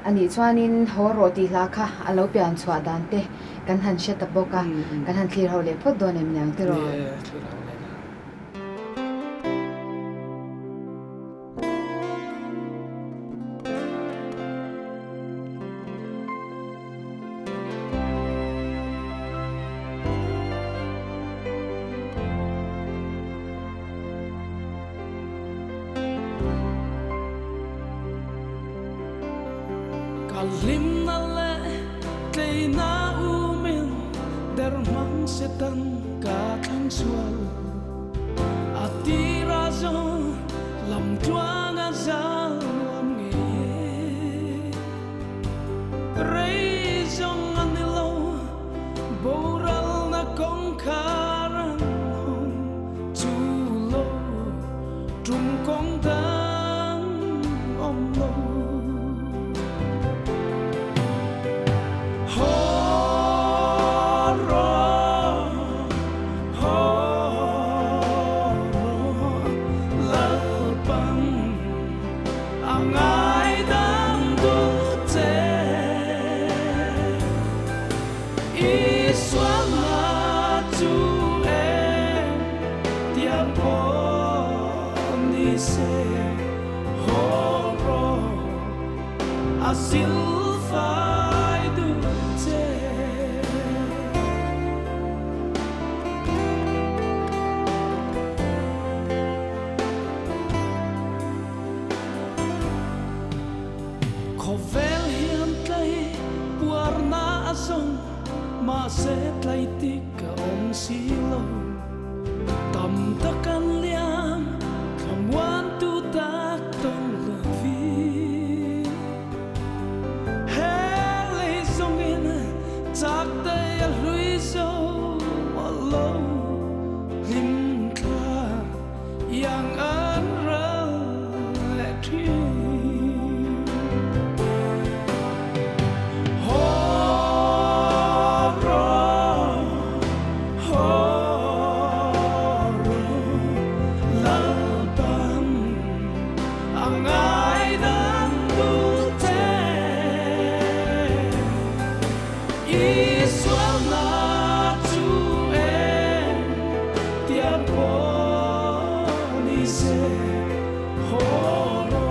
ani chuanin horo ti la kha alo pian chwa dan te kan han she ta boka kan han thlir ho le phot don em nyang te ro alim na le kay na umin dermang setan ka thang sual atira zo lam tuang a zal am nge rei zong anilo boral na kong karan hong chu lo trung kong dang om lo asil phai du che khovel hiam tlai puar na asong ma se tlai tik ka om silo tam takan liam kamwan tu tak tong lavi chắc tay lưới sâu mà lâu lim kha yang an ra lệ thiên ho ro la bam ang ai đang tu te Israel na tu em tiap ni se horo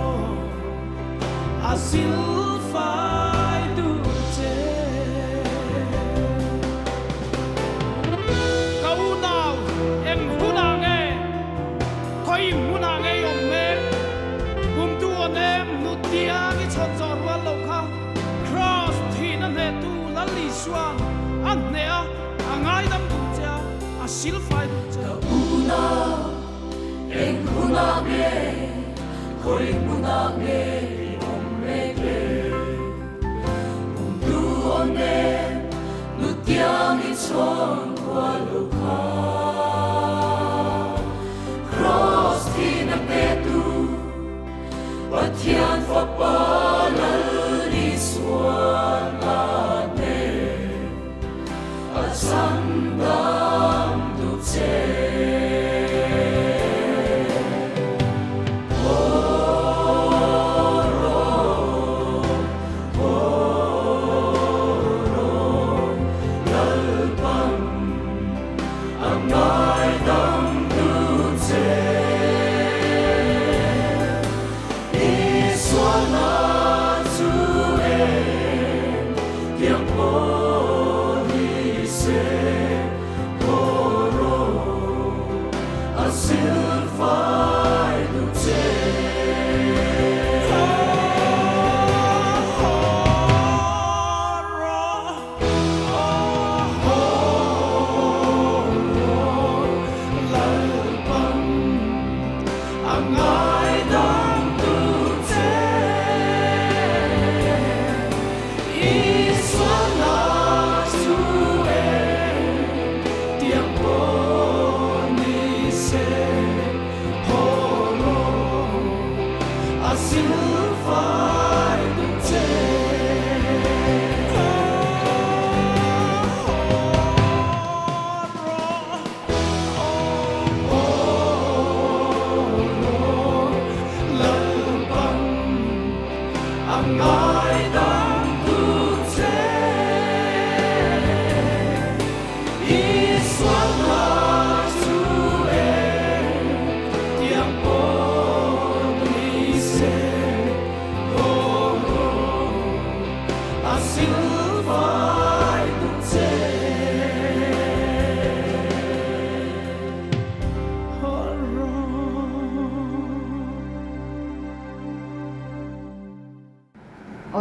asil phai du che kau nào em huna nghe khoi huna nghe om me bum tu em nut tia ki chon zor wa lo kha cross thin an he tu lali suang an nea angai dam du cha asil phai du cha una en una ge khoi una ge om me ge du one nu tiang i chon kwa lu kha cross tin a pe tu pathian fa pa la ri suan la ne a san dam du che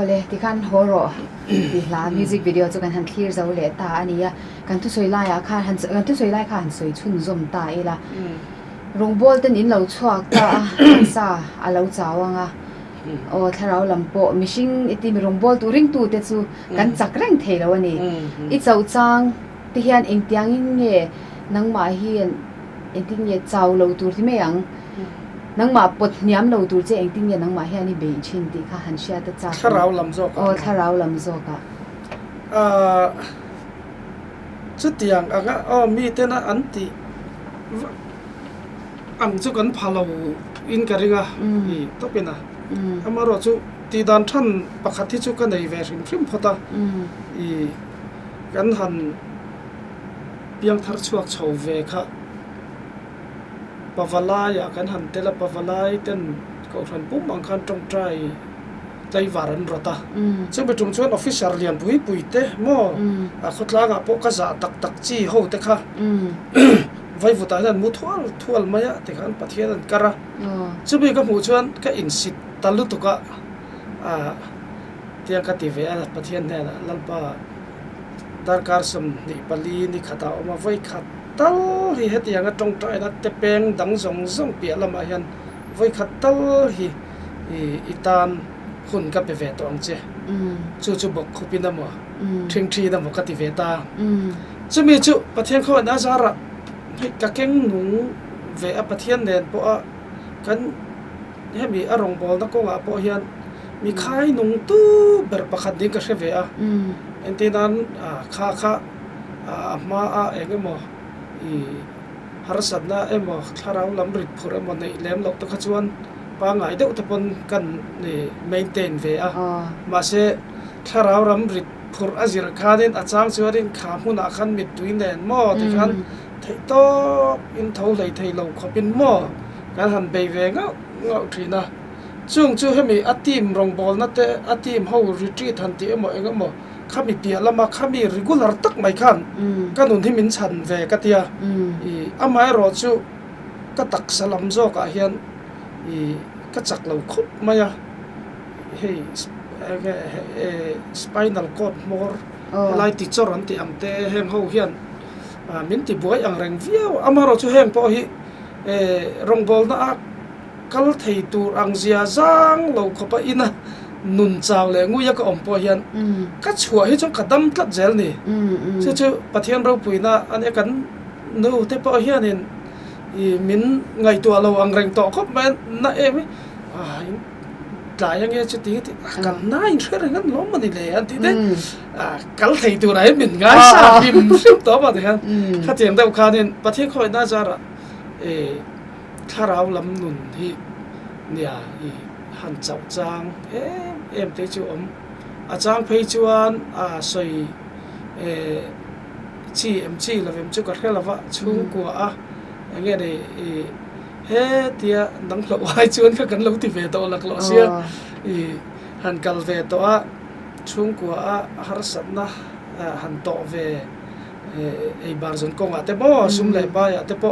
le ti khan horo ti la music video chu kan han clear zo le ta ania kan tu soi lai a kha han kan tu soi lai kha han soi chun zom ta ela rong bol ten in lo chuak ta sa a lo chawanga o tharau lampo mishing iti mi rong bol tu ring tu te chu kan chak reng thei lo ani I chau chang ti hian eng tiang in nge nangma hian eng ting nge chaw lo tur ti me ang nangma pot niam lo tur che eng ting nge nangma hian ni be chin ti kha han sia ta cha tharau lam zo o tharau lam zo ka chu tiang anga mi te na anti ang chu kan phalo in karinga I to pena amaro chu ti dan than pakhat hi chu kan nei ve rim phota I kan han piang thar chuak chho ve kha pavala ya kan han tela pavalai ten ko than pum ang khan tong trai lai waran rota chu betum chuan officer lian pui te mo a khotla ga po ka za tak chi ho te kha vai vuta han mu thual maya te khan pathian an kara chu be ka mu chuan ka in sit talu to ka tiang ka ti ve a pathian ne lalpa darkar som ni pali ni khata oma vai khat tal hi hetianga tong trai na te peng dang zong pia lama hian voi khat tal hi itan hun ka pe ve to ang che chu bok khupina mo thing thi da mo ka ti ve ta chu mi chu pathian kho na zara ka keng nung ve a pathian nen po a kan he mi arong bol na ko nga po hian mi khai nung tu ber pakhat ding ka hre ve a entinan kha ma a engemo I harasatna emo tharau lam rit phur emo nei lem lok to khachuan pa ngai deuh tapon kan ni maintain ve a ma se tharau ram rit phur azir khanin achang chuarin kha hmuna khan mit tuin nen mo ti khan thei to in tho lei thei lo khopin mo kan han be ve ngau thina chung chu hemi atim rong bol na te atim ho retreat han ti emo engamo khami pia lama khami regular tak mai khan kanun hi min chan ve ka tia I amai ro chu ka tak salam zo ka hian I ka chak lo khup maya hey spinal cord mor lai ti chor an ti amte heng ho hian min ti buai ang reng viau amaro chu heng po hi rong bol na kal thei tur ang zia zang lo khopa ina nun chaw le nguya ka ompo hian ka chua hi chong kadam tlat zel ni chu pathian ro puina ane kan no te po hian in I min ngai tu lo ang reng to khop man na em tla yang ye chu ti kan na in thre ngan lo mani le an ti de kal thei tu rai min ngai sa bim sim to ba de han kha tiang dau kha nin pathian khoi na zara tharau lam nun hi nia han chau chang em te chu achang phei chuan soi chi lavem chu ka khelawa chung kwa nge de he tia dang lo wai chuan ka kan lo ti ve to lak lo sia han kal ve to chung kwa har satna han to ve bar zon ko nga te bo sum le ba ya te po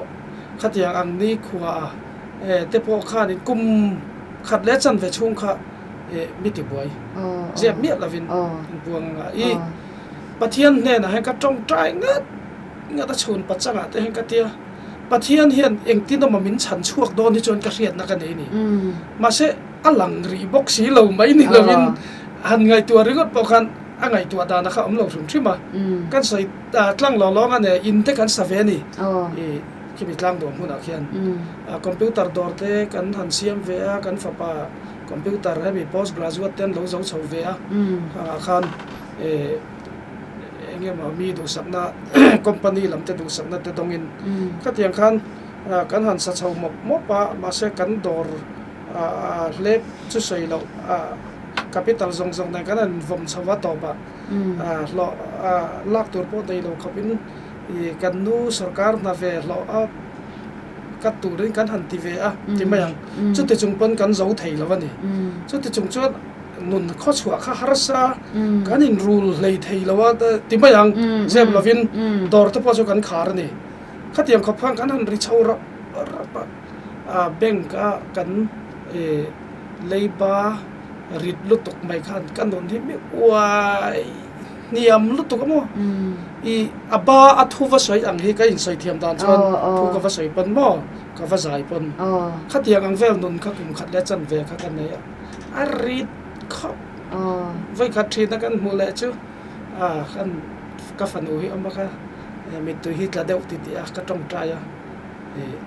khatiang ang ni khuwa te po khan in kum khat le chan ve chung kha mi ti boy je mi lavin buang I pathian ne na he ka tong trai nga ta chun pachanga te he ka tia pathian hian engtin ma min chan chuak don ni chon ka riat na ka nei ni ma se alang ri bok si lo mai ni lavin han ngai tu ringot po khan angai tu da na kha om lo thum thima kan sai tlang lo lo nga ne in te kan sa ve ni ki mi tlang do huna khian computer dor te kan han siam ve a kan fa pa computer he mi post graduate ten lo zo chho ve a khan enge ma mi do sakna company lam te do sakna te dongin khatiang khan kan han sa chho mo pa ma se kan dor le chu sei lo capital zong na kan an vom chawa to ba lo lak tur po dei lo khapin kan nu sarkar na ve lo kat tu rin kan han ti ve ti mayang chu te chung pon kan zo thei lo ni chu te chung chuan nun kho chua kha harsa kan in rule lei thei lo wa ti mayang zeb lovin dor te po chu kan khar ni khatiang khopang kan han ri chau ra bank kan leiba ริดลุตุกไม่ขันกันโดนที่ไม่วายเนียมลุตุกมั้งอีอาบาอัทุวสวยอังฮีก็อินใส่เทียมดานชวนทุกวสวยปนมั้งก็วสายปนขัดเทียงอังเวลนุนขัดกุมขัดเล็ดจันเวขัดกันเนี่ยอาริดขับไว้ขัดทีนักกันมูเลจูขันก็ฟันอุยอมค่ะมีตัวฮิตละเดียวติดก็ต้องใจ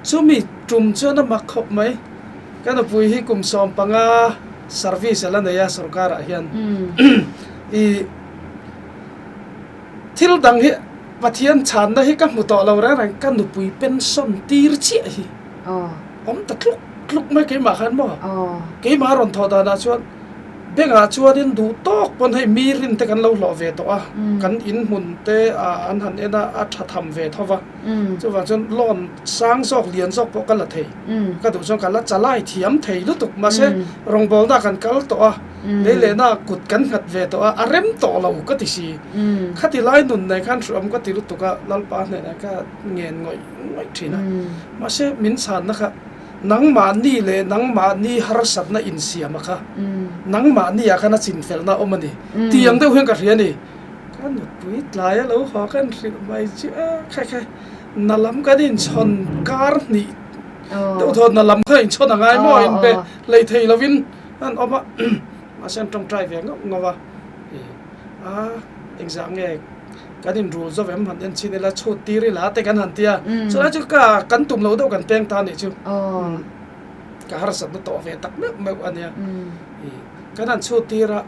ช่วมีจุ่มเชื่อน้ำมักขับไหมก็นับวิธีกลุ่มสอมปังservice แล้วเนี่ยสุรการะเฮียนที่เราดังเฮปัทยันฉันได้ให้กับมุตอเราแล้วนั่นกันนุปุยเป็นส่วนตีร์เชี่ยผมตะลุกไม่เกี่ยมาขันบ่เกี่ยมารอนทอดานาชวนเบงอาชวนดินดูตอกปนให้มีรินแต่กันเราหล่อเวตัวกันอินหุ่นเตอันหันเอ็นะอัฐธรรมเวทว่าจะว่าจนล้อนสร้างซอกเลียนซอกปกันละเทก็ถูกชนกันละจะไล่เทียมเทลุตุกมาเสรองบอลน่ากันกัลตัวเลยน่ากุดกันขัดเวตัวอารมตัวเราก็ติสีขัดที่ไล่หนุนในขั้นรวมก็ติลุตุกก็ลัลปานเนี่ยนะก็เงียนง่อยทีนะมาเสมินสันนะครับนังมานี่เลยนังมานี่ฮาร์สัตน่ะอินเสียมาค่ะนังมานี่อาคณะสินเฟลน่ะอมันนี่ที่ยังได้เพียงกับเรียนนี่กันหนุดปุยหลายแล้วขอกันสิไม่เชื่อใครๆนั่นลำกันอินชนการนี่เดี๋ยวทนนั่นลำเคยชนอะไรมั่วอินไปเลยเทลวินนั่นออกมาเส้นตรงใจเวียงงอวะเอ็งสั่งไงกันอินรูลจะเวมหันยันชินละชุดตีริลาแต่กันหันเตียสุดท้ายจุกกันตุ่มเราเท่ากันเพียงตานี่จูก็ฮาร์สัตน์ตัวเวตักไม่อันเนี้ยกันนั่นชุดตีระ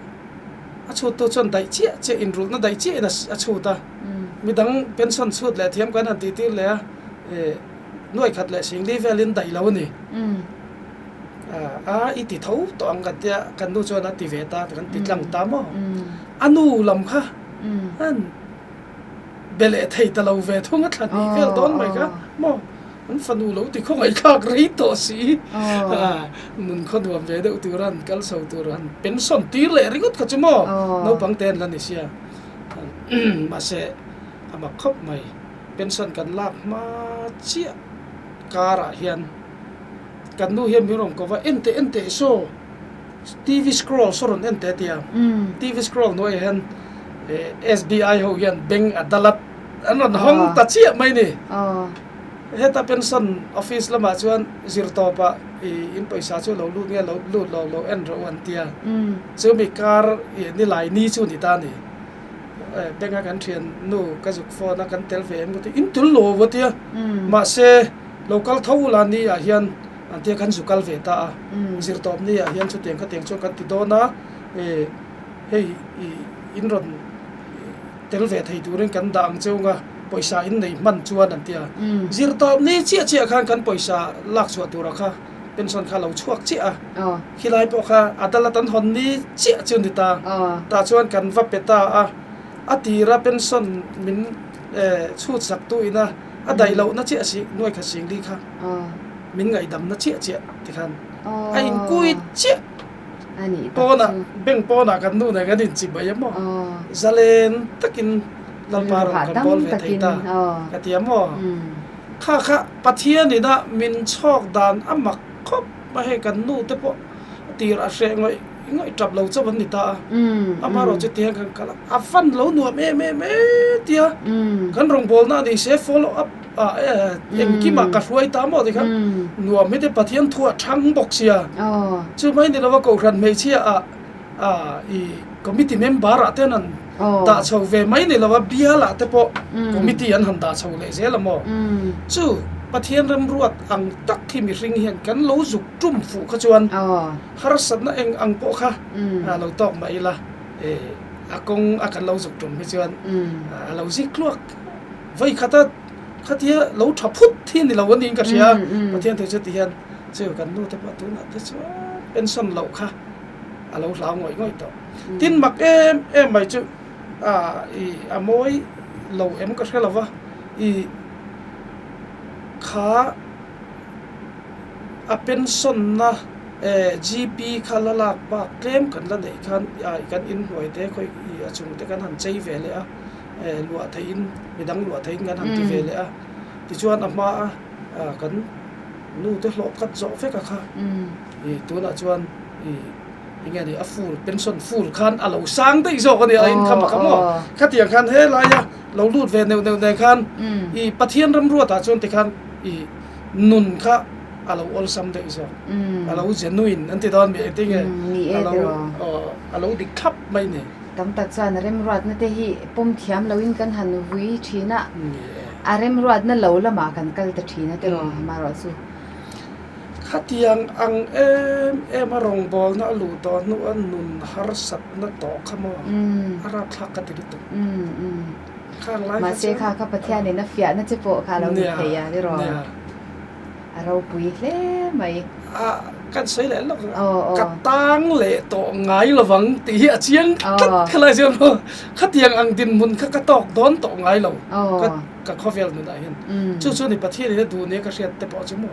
ชุดตัวชนได้เจี๊ยอินรูลนั่นได้เจี๊ยนะชุดมีดังเป็นส่วนชุดเลยเทียมกันหันตีเลยหน่วยขัดเลยสิ่งที่เวลินได้แล้วนี่อีติเท่าตัวอังกันเตียกันดูชนตีเวตากันติดหลังตามอันนู้ลำค่ะอันเบลเทยตะลาวเวทุ่งอัดนี่เฟลต้นไหมครับมอมันฟันดูแล้วติคงไอ้ข้ากรีดตัวสีมันคนดูเวเดอุตุรันกัลสาวตุรันเป็นส่วนตีเลยริกุดขจมอน้องบังเตนลันนิเซียมาเสอามาคบใหม่เป็นส่วนกันลากมาเชี่ยการะเฮียนกันดูเฮียนมีรองก็ว่าเอ็นเตโซทีวีสครอลสรนเอ็นเตเตียทีวีสครอลน้อยเห็นSBI เขาเฮียนเบงอัดดัลอันนั้นห้องตัดเชี่ยไหมนี่เฮต้าเป็นส่วนออฟฟิศละมาชวนจิรโตปะอินไปสาชวนเราลูดเงี้ยเราลูดเราเอ็นเราวันเตียซึ่งมีการนี่หลายนี่ชวนที่ตานี่เบงกันเทียนนู่ก็จุกฟอนักกันเทลเฟมก็ที่อินตุลโลวะเตียมาเซโลกัลเท่าลานี่เฮียนอันเตียกันสุกัลเวตาจิรโตนี่เฮียนชุดเตียงก็เตียงชวนกันติดโดนะเฮ้ยอินรอนเทลเวทให้ดูเรื่องกันดังเจ้าก็ปอยซาอินในมันจวนนั่นเตียจิรตอบนี่เชี่ยข้างกันปอยซาลักสวดตัวเราค่ะเป็นส่วนข้าเราชวกเชี่ยขี้ลายปอกค่ะอัตละตันหอนนี่เชี่ยจนติตาชวนกันวับเปตาอตีระเป็นส่วนมินชูดสักตุยนะใดเราน่าเชี่ยสิหน่วยขัดเสียงดีค่ะมินไงดำน่าเชี่ยที่ขันไอ้กุยเชี่ยปอนะเบ่งปอนะกันนู่นกันดินจิบไปยังมั้งจะเล่นตะกินลำบากกันบอลเวทีตากระเทียมมั้งข้าปัทเทียนี่นะมินชอกดานอ่ะมักคบมาให้กันนู่นแต่พอตีระเสงไงจับเราจะวันนี้ตามาเราจะเตียงกันกันฟันเราหนัวเม่เตียกันรองบอลน่ะนี่เซฟ follow up เอ็งกี่มากระช่วยตามหมดเลยครับหนัวไม่ได้ปะเทียนทั่วทั้งบกเสียชื่อไม่เนี่ยเราว่ากูรันไม่เชียอีคอมมิตี้เมมเบอร์อะเท่านั้นตาชาวเวไม่เนี่ยเราว่าเบียละแต่พอคอมมิตี้อันหันตาชาวเลยเสียละมั้งชื่อปะเทียนรำรวดอังตักที่มีริงเห็นกันเราจุกจุ่มฝูขจวนฮาร์สันน่ะเอ็งอังโปะค่ะเราตอกไม่ละอากงอากันเราจุกจุ่มขจวนเราซิกลวกไว้ขัดข้าเทียเราทับพุทที่นี่เราวันนี้กันเชียประเทศเทศเทียนเจอกันนู่นแต่ประตูน่ะแต่ว่าเป็นส่วนเราค่ะเราเราง่อยต่อทิ้งมักเอ็มไปจุมวยเราก็แค่เราว่าขาเป็นส่วนนะGP ขาละลักปากเกมกันละเด็กกันอินหวยแต่ค่อยจุงแต่กันหันใจเวเลยลัวไทยมีดังลัวไทยงานทำทีเวเลยที่ชวนมากันนู่นที่หลอกกัดจ่อเฟกค่ะตัวน่ะชวน อย่างเงี้ยดิอะฟูลเป็นส่วนฟูลคันอะเราสร้างได้อีกกันเนี่ยอินคัมกับหม้อขัดอย่างคันเฮ้ยไรอะเราลูดเวเนวในคันอีปะเทียนรำรัวตาจนติคันอีนุนค่ะอะเราอลซัมได้อีกอะเราเจนุอินอันที่ตอนมีติงเงี้ยอะเราดิคับไม่เนี่ยตั้งแต่จานเริ่มรัดนั่นเองปุ่มเทียมเราอินกันหันวิธีน่ะเริ่มรัดนั่นเราละมากันกัลตทีน่ะแต่เรามารอสู้ขัดยังอังมารองบอลน่ะลูตอนนู้นนุนฮาร์สัตน่ะต่อขโมยอาราคลักกันติดตัวข้างไล่มาเสียค่าข้าพเจ้าเนี่ยนะเฟียน่ะจะโปะค่ะเราเนี่ยเฮียได้รอเราปุยเล่ไหมกันใส่แล้วกัดตังเละต่อไงระวังตีเชียงขลายเชียงขัดยังอังดินมุนขัดตอกโดนต่อไงเรากับข้อเฟลนั่นเองช่วงในประเทศนี้ดูเนี่ยก็เสียแต่พอชั่วโมง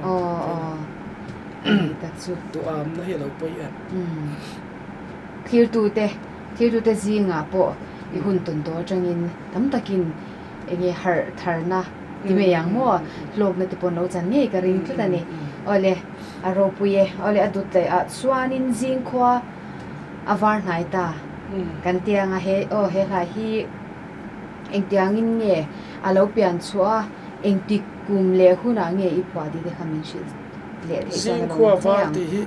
ตัวอามนะเห็นเราไปที่ดูแต่จริงอ่ะปะอีหุ่นตุนตัวจังอินทำตะกินเองฮาร์ทาร์นะที่ไม่ยังมั่วโลกนั่นที่ปนเราจันนี่ก็ริงก็แต่นี่โอเลอารมณ์ปุยโอเลอดุดเลยสวานินจิงขวาอวารไหนตากันเตียงเฮเฮลาฮีเองเตียงอินเง่อารมณ์เปลี่ยนชัวเองติกุมเลี้ยหุ่นเง่อีพอดีเด็กมันชิลจิงขวาวาที่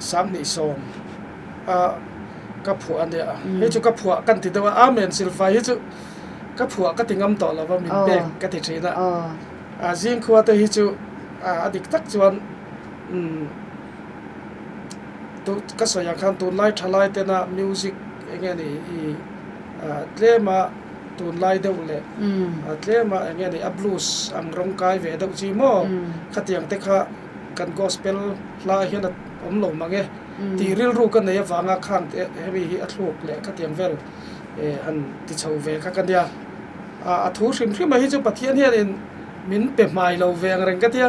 สามนิสอมกับผัวอันเดียเฮ้ยจุกับผัวกันติดว่าอาเมนซิลไฟเฮ้ยจุกับผัวก็ติงงำต่อแล้วว่ามีเด็กก็ติดชีนะจิงขวาตัวเฮ้ยจุอดีตตักจวนตัวก็สอยางคันตัวไล่ทลายเตนะมิวสิกอย่างเงี้ยนี่เทมาตัวไล่เดียวเลยเทมาอย่างเงี้ยนี่อับลูสอังร้องกายเวดจีโม่ขัดอย่างเตค่ะกันกอสเปลลาเห็นผมหลงมาไงที่เรียนรู้กันเนี่ยฟังอาคันเฮ้ยมีอัตลูกเลยขัดอย่างเวลอันที่ชาวเวกันเดียทูสิมที่มาให้เจ้าปะเทียนเฮียนมินเป็ดไม้เราเวียงเริงกันเดีย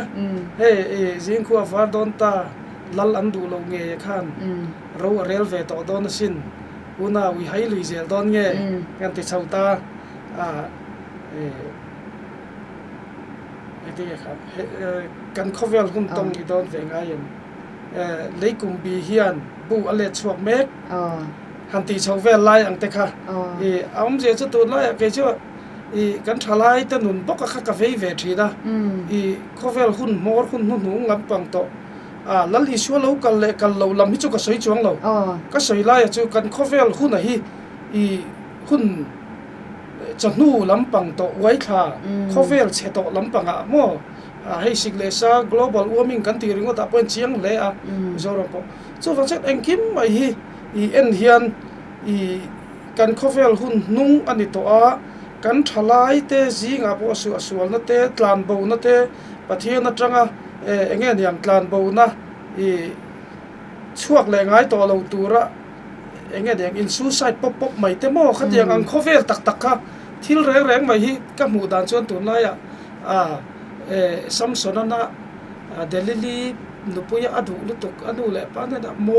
เฮ้ยจิงขัวฟ้าโดนตาลัลอันดูเราเงยขันเราเรลเวต่อโดนสินอุณาวิหายลุยเจลโดนเงยกันที่ชาวตาที่ครับกันข้อเวลหุ่นตรงอีโดนเวียงไงยันเลยกุมบีเฮียนบูอเลชวกเมกหันตีชาวเวลไล่อังเตค่ะเอาเจ้าตัวไล่เกจ้ากันทลายแต่หนุนปกกาแฟเวทีนะข้อเวลหุ่นมอร์หุ่นหุ่นหุ่นงับปังโตลัลลิชัวเรากันเลยกันเราลำฮิจุกสวยจวงเราก็สวยไล่จูกันข้อเวลหุ่นอะไรหุ่นจะนู่ลำปังโตไว้ค่ะข้อเวลเชโตลำปังมั่วให้สิกเลซ่า global warming กันตีริงว่าตาเป็นเชียงเลยจอร์ปจูฟังเช็ดเอ็งคิมไอ้เอ็นเฮียนกันข้อเวลหุ่นนุ่งอันนี้ตัวกันทลายเตจิงพอสวลนั่นเตตลานบูนั่นเตปะเทียนนั่นจังเงี้ยอย่างตลานบูนะช่วงแรงไงตัวเราตัวละเงี้ยอย่างอินซูไซด์ป๊อปใหม่เตโม่ขัดอย่างอังคอเวลตักค่ะที่แรงใหม่ฮีกับหมู่ด่านชวนตัวนั้นซัมซอนน่ะเดลิลีนุปุยอดูลุตุกอดูแหละป้าเนี่ยโม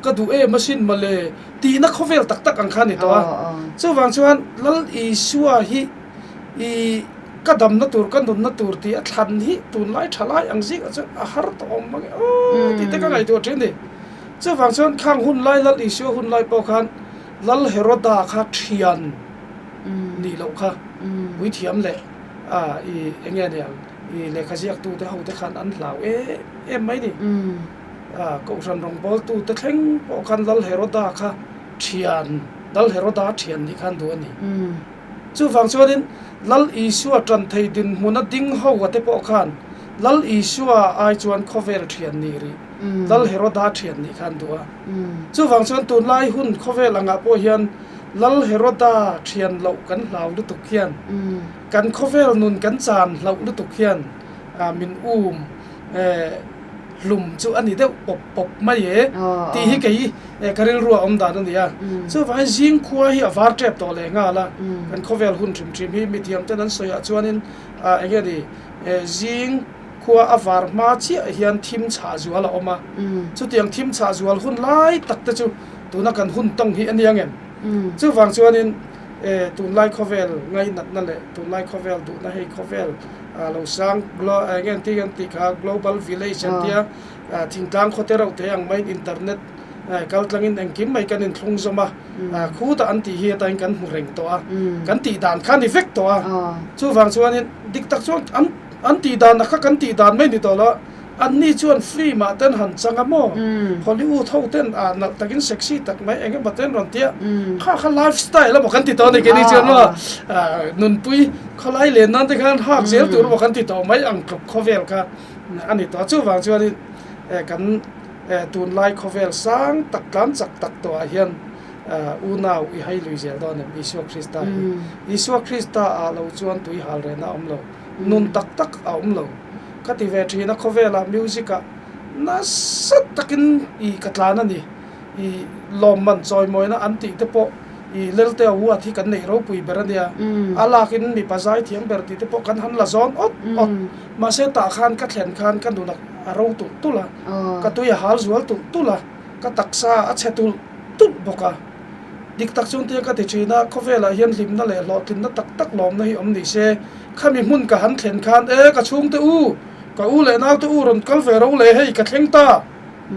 ก็ดูมาชินมาเลยตีนักข้อเวลตักอังคารนี่ตัวส่วนชวนลัลอีชัวฮีก็ดำนัตูร์กันดุนนัตูร์ที่ทันฮีตุนไล่ทลายอังซิกจะอาหารตอมมาที่แต่ก็ไงตัวเช่นนี้ส่วนชวนข้างหุ่นไล่ลัลอีชัวหุ่นไล่ปอคันลัลเฮโรดาคาเทียนนี่เราค่ะวิธีมเลยเงี้ยเนี่ยเลขาเสียกตูแต่เขาแต่ขันอันเหล่าไม่ดิก็ฉันรองบอลตูแต่แข่งปอกันลัลเฮโรดาค่ะเทียนลัลเฮโรดาเทียนที่ขันตัวนี้จู่ฟังชัวดินลัลอีชัวจันทดินมุนัดดิ้งเขาว่าแต่ปอกันลัลอีชัวไอจวนคอเวอร์เทียนนี่รีลัลเฮโรดาเทียนนี่ขันตัวจู่ฟังชวนตูไล่หุ่นคอเวอร์หลังอาโปเฮียนลัลเฮโรดาเทียนเหล่ากันเหล่าลุตุกเขียนกันคอเวลนุนกันจานเหล่าลุตุกเขียนมินหลุมจู่อันนี้เดียวปบไม่เย่ตีฮิกยี่การเรียนรู้อมดานันเดียจู่ว่าจิงขวาฮีฟาร์เจ็บตัวเลยง่าละกันคอเวลหุ่นทริมฮีมีเทียมแต่นั้นสวยจวนนั้นเงี้ยดิจิงขวาฟาร์มาเชียเฮียนทีมชาจัวละออกมาจู่เตียงทีมชาจัวหุ่นไล่ตักแต่จู่ตัวนักกันหุ่นต้องฮีอันยังเงี้ยจู่ฟังชวนนี้ตุนไลค์คอเวลไงนั่นแหละตุนไลค์คอเวลตุนไลค์คอเวลเราสร้างเงี้ยที่ค่ะ global village ที่ทิ้งกลางโคเทเราเทียงไม่อินเทอร์เน็ต kal tlangin engkim mai kanin thlung zoma khu ta anti hi ta kan mu reng to a kan ti dan khan effect to a chu wang chuan dik tak chuan anti dan kha kan ti dan mai ni to la an ni chuan free ma ten han changa mo Hollywood ho ten na takin sexy tak mai engem baten ron tia kha lifestyle la bokan ti to ni ke ni chuan lo nun pui khalai le nan te khan hak zel tur bokan ti to mai ang khovel kha ani to chu wang chuan kan tun lai khovel sang tak kan chak tak to a hian unau I hai lui zel don Isua Krista Isua Krista a lo chuan tui hal re na om lo nun tak tak a om lo kati ve thina khovela music a na sat takin I katlana ni I lomman choi moina anti te po I lelte wa thi kan nei ro pui berania alakin mi pazai thiam ber ti te po kan han la zon ot ma se ta khan ka thlen khan kan duna aro tu tula ka tu ya hal zual tu tula ka taksa a chetul tu boka dik tak chung te ka ti china khovela hian lim na le lo tin na tak tak lom na hi om ni se khami mun ka han thlen khan ka chung te u ka u le na te u ron kal ve ro le hei ka thleng ta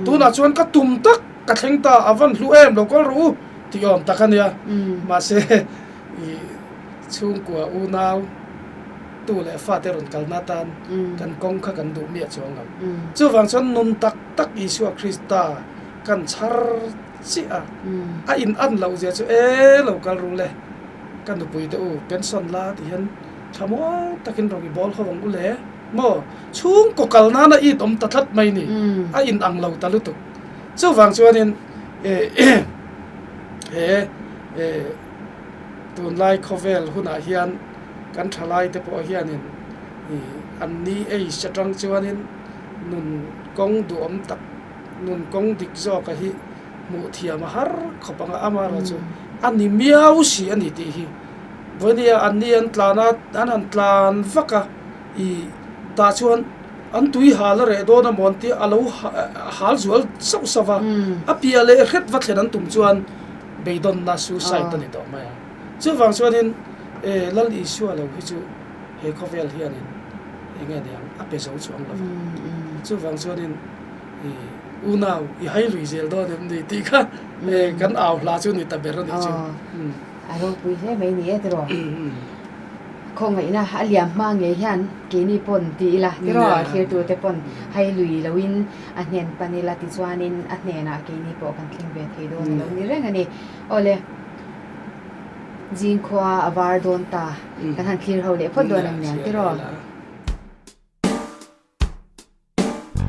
tu na chuan ka tum tak ka thleng ta avan hlu em lo kol ru ti om takania ma se I chung kwa u nau tu le fa te ron kal na tan kan kong kha kan du mi chuang lo chu wang chon nun tak tak Isua Krista kan char chi a in an lo je chu lo kal ru le kan du pui te u pension la ti hian thamo takin ro gi bol khawang u le mo chung ko kal na na I tom ta that mai ni a in ang lo ta lu tu chu wang chuan in tun lai khovel huna hian kan thalai te po hian in an ni ei chatrang chuan in nun kong du om tak nun kong dik zo ka hi mu thiam har khopanga amara chu ani miau si ani ti hi vonia ani an tlana an tlan vaka I ta chuan an tui hala re do na monti alo hal zual sau sawa apia le het wat len an tum chuan beidon na suicide ni to maya chu wang chuan in lal Isua lo hi chu he khovel hian in enga diam ape zo chuang lo chu wang chuan in unau I hai lui zel do nem ni ti kha kan aw la chu ni ta ber ni chu aro pui se mai ni e tro khong ngai na aliam ma nge hian ke ni pon ti la tro here tu te pon hai lui lawin a hnen panila ti chuanin a hnena ke ni po kan thling ve thei do lo ni reng ani ole jing khwa awar don ta kan han clear ho le phot do nam ne tro Hãy subscribe cho kênh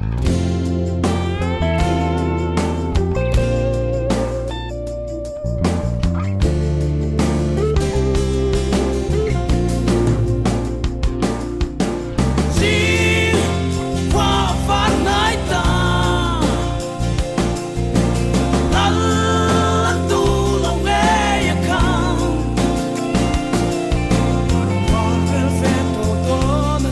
Ghiền Mì Gõ để không bỏ lỡ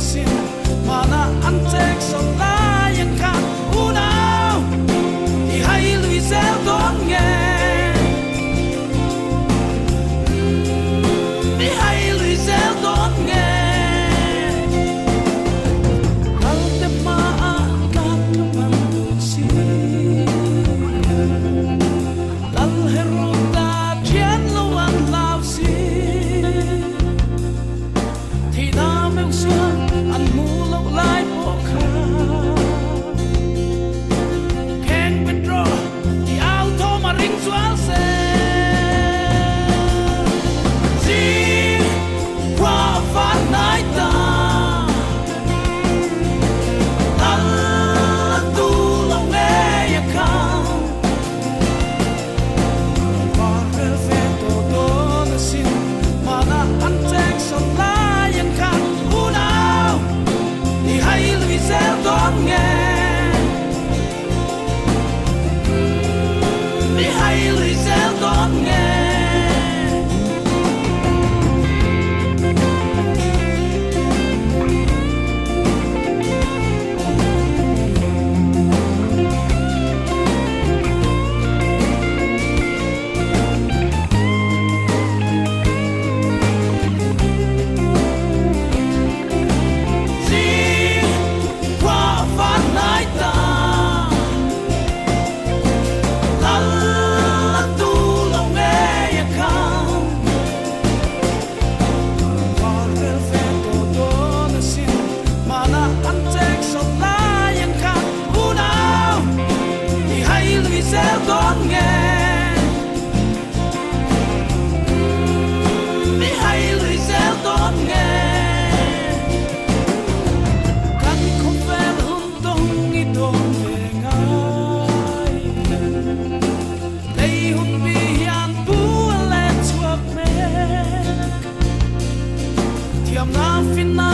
tiam na finna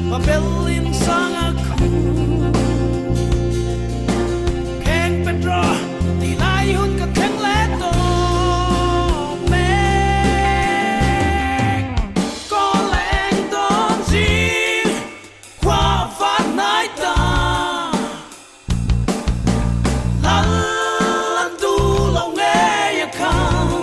ma belin sanga khu keng pedro ti lai hun ka keng le to me ko leng don ji qua phát nai ta lan tu lo nghe ya khang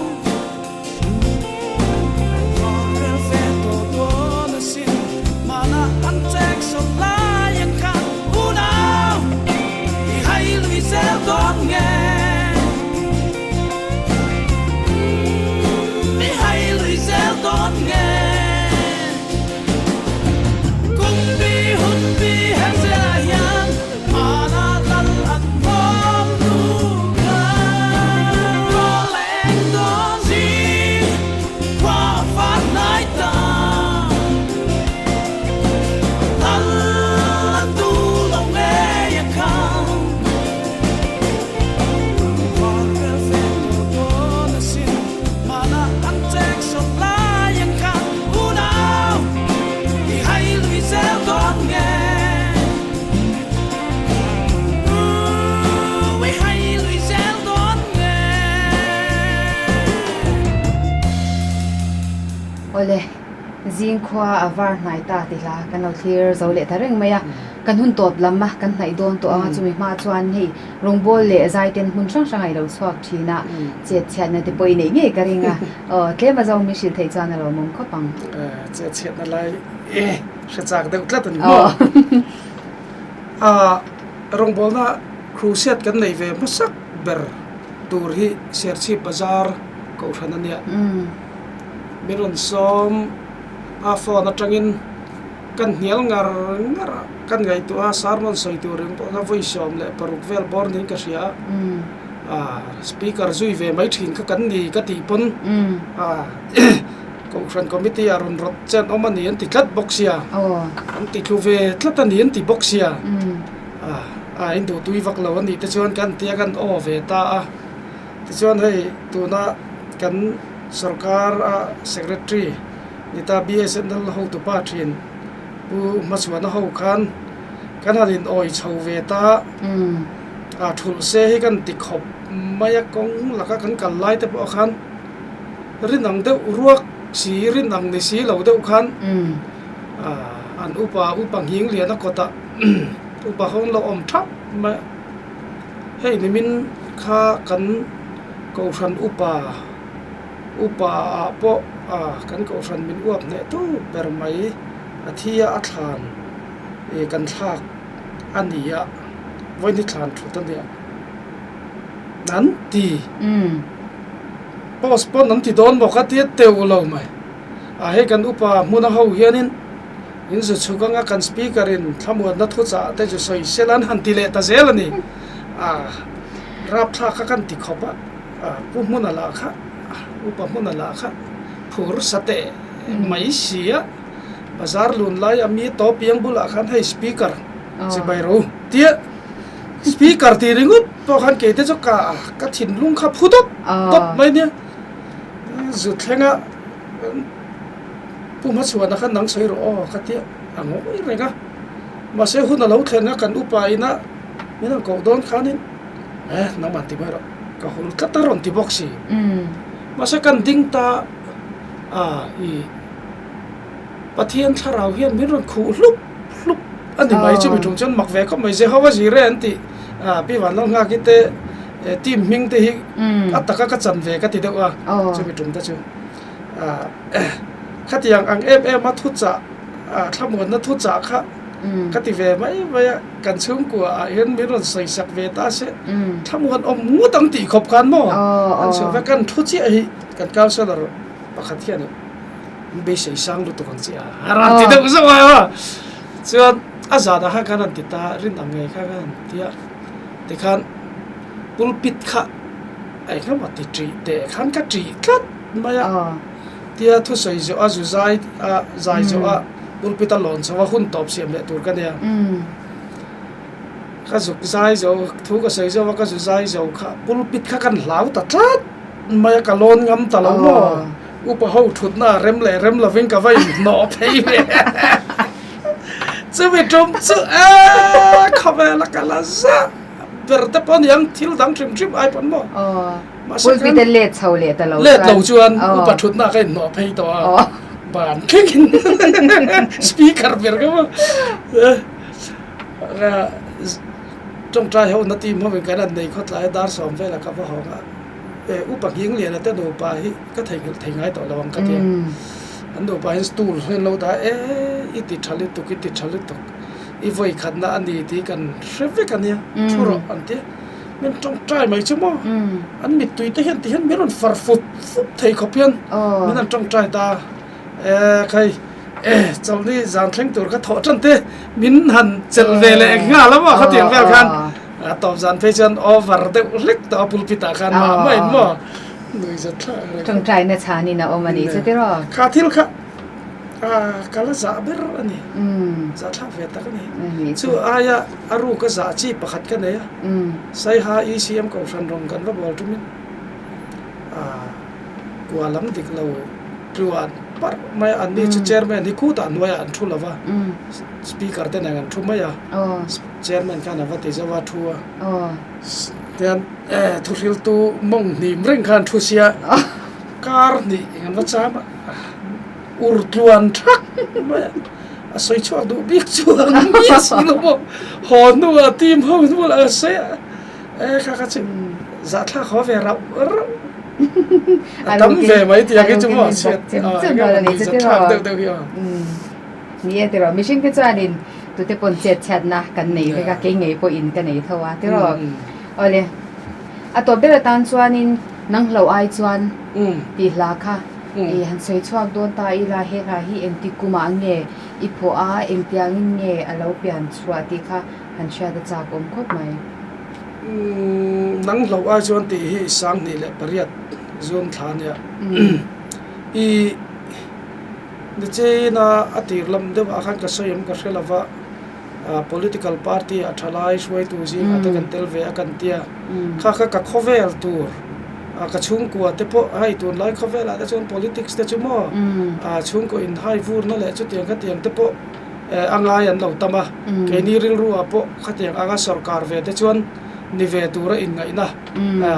ole zing khwa avar nai ta ti la kan lo clear zo le thareng maya kan hun top lamma kan nai don to anga chumi ma chuan hei rongbol le zai ten hun sang sang ai lo chhuak thina che chhan na te poi nei nge karinga tle ma zo mi sil thei chan ro mom kho pang che chet na lai se chak de tlat ni mo rongbol na cruset kan nei ve masak ber tur hi serchi bazar ko thana nia miron som afo na tangin kan hial ngar kan gai tu a sarmon soi tu ring to na voi som le paruk vel bor ning ka sia speaker zui ve mai thin ka kan ni ka ti pon ko fran committee aron rot chen omani an ti klat boxia an ti thu ve tlat an ni ti boxia indu tui vak lo ani te chuan kan tia kan o ve ta te chuan hei tu na kan sarkar secretary nita BSNL ho tu pa thin pu maswana ho khan kanarin oi chho ve ta thul se hi kan ti khop maya kong laka kan kal lai te po khan rinang de ruak si rinang ni si lo de khan an upang hing lian ko ta upa hong lo om thap ma hei ni min kha kan ko ran upa po kan ko ran min uap ne tu ber mai athia athan kan thak ania voi ni thlan thu ta ne nan ti postpone nan ti don mo ka ti teu lo mai he kan upa muna ho hianin in zu chukanga kan speaker in thamwa na thu cha te ju soi selan han ti le ta zelani rap tha ka kan ti khopa pu muna la kha upa muna la kha phur sate mai sia bazar lun lai ami to piang bula khan hai speaker se bai ro tia speaker ti ringut to khan ke te choka ka thin lung kha phudop top mai ne zu thenga pu ma chuan khan nang soi ro ka tia ango renga ma se hun lo thlenga kan upa ina mina ko don khanin na man ti bai ro ka hol ka taron ti boxi masa kan ding ta pathian tharau hian min ron khu hlup ani mai chu mi thung chon mak ve ko mai je hawa ji re anti pi wan lo nga ki te team ming te hi ataka ka chan ve ka ti dewa chu mi thung ta chu khatiang ang ma thu cha thamon na thu cha kha ka ti ve mai kan chung ku hian min ron soi sak ve ta se thamon om mu tang ti khop kan mo an so ve kan thu chi hi kan counselor pakhat hian be sei sang lu to kan chi ara ti de zo wa chuan azada ha kan ti ta rin ang ngai kha kan tia te khan pulpit kha ai kha ma ti tri te khan ka tri khat maya tia thu sei zo azu zai zo pulpit alon so wa hun top siam le tur kan ya ka zuk zai zo thu ka sei zo wa ka zu zai zo kha pulpit kha kan lau ta tlat maya ka lon ngam ta lo mo อุปหัวถุดหน้าเร็มละวิ่งกับไว้หนอเพย์เลยจะไปจมจะเข้าไปละกันละซะเปิดแต่ปนยังทิลดังชิมไอปนบ่ปุ้ยพี่เล็ดเฉาเล็ดแต่เราเล็ดเราชวนอุปถุดหน้าก็หนอเพย์ตัวบ้านแค่กินสปีกเกอร์เบอร์ก็ว่าจงใจเขาหน้าทีมเขาเป็นการในเขาหลายดาร์สอมไปแล้วครับว่าเขาอุปหิงเรียนแต่ดูไปก็ถ่ายง่ายต่อระวังกันเองอันดูไปสตูลเห็นเราได้อิติชัลิตุกิติชัลิตุอีไว้ขันน่ะอันนี้ที่กันเชฟกันเนี่ยชั่วร้อันที่มันจงใจไหมใช่ไหมอันมิดตุยที่เห็นไม่รู้ฟาร์ฟุตไทยเขาเพี้ยนมันนั่นจงใจตาใครเจ้านี่จานเทงตัวก็ถอดจันเตมินหันเจลเวลง่าแล้วว่าเขาเตียงแววกันตอบจานเพจนออฟาร์เดเล็กต่อปุลพิตากันมาไม่หม้อหนุ่ยจะท่าจงใจนะชานี่นะโอมานีจะได้หรอขาทิลค่ะกาลซาเบอร์อันนี้จะท่าเวตกันนี่ชื่ออายะอารูก็จะจีบขัดกันเนี่ยใส่หาอีซีเอ็มก็ฟันรองกันว่าบอลทุกมินกว่าล้ำติดเราจวนปัดไม่อันนี้เชอร์แมนที่คู่ตันไว้อันทุลว่าสปีกเกอร์เต้นกันทุ่มไม่อะเชอร์แมนกันว่าติดจะว่าทัวแต่ทุเรียนตูมงนี่เร่งกันทุเสียการนี่งั้นว่าจ้ามาอุรตวนทักไม่สวยชัวดูบิ๊กชัวมีสิลูกหอนัวทีมเขาเป็นพวกเสียข้าก็จะจัดท่าขอเวลาทำเวไหมที่อยากจะมาเสียนี่จะได้หรอนี่แต่เราไม่ใช่แค่จานินตัวที่ปนเจ็ดชัดนะกันไหนไปกับเก่งไงพออินกันไหนเท่าว่าที่เราเอาเลยตัวเบลตันชวนินนั่งเหล่าไอชวนตีลาค่ะหันใส่ช่วงโดนตาอีลาเฮราฮีเอ็มติกุมาเงยอีพอเอ็มเปียงเงยเราเปลี่ยนชัวติค่ะหันเชื่อจะจากครบไหมนั่งเหล่าไอชวนตีให้สังนี่แหละปริยัติส่วนฐานเนี่ยอีเดชน่าอดีตลำเดียวอาการกระทรวงกระทรวงว่า political party อัฐลายช่วยตัวจริงอัตกันเตลเวอกันเตียข้าก็ข้อเวลตัวกระชุ่มกว่าแต่พอให้ตัวไล่ข้อเวลแต่ส่วน politics แต่ชั่วโมงชุ่มก็อินไฮฟูร์นั่นแหละจุดเตียงก็เตียงแต่พออังไงอันเราตั้มอ่ะแค่นี้เรื่องรู้อ่ะพอขัดเตียงอังสรการเวแต่ส่วนนิเวศตัวอินไงนะ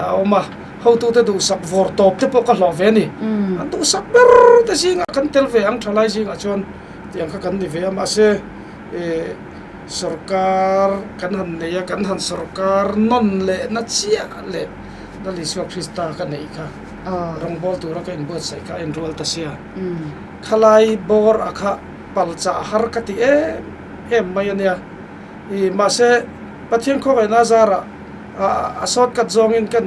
เอามาเขาตัวแต่ดูสักวอร์ตอบแต่พวกก็หล่อเวนี่อันตัวสักเบอร์แต่สิงกันเทลเวอังทลายสิงอ่ะชวนที่ยังกันนี่เวมาเสสรการกันหันเนี่ยกันหันสรการนนเล่นัดเชียเล่นั่นลิสวคริสตากันนี่ค่ะรองบอลตัวเราก็อินบอลใส่ก็อินรัวตัเสียขลายบอร์อะค่ะปัลจ่าฮาร์กติไม่เนี่ยมาเสปะเทียนข้อไว้น่าจาระสอดกัดจงอินกัน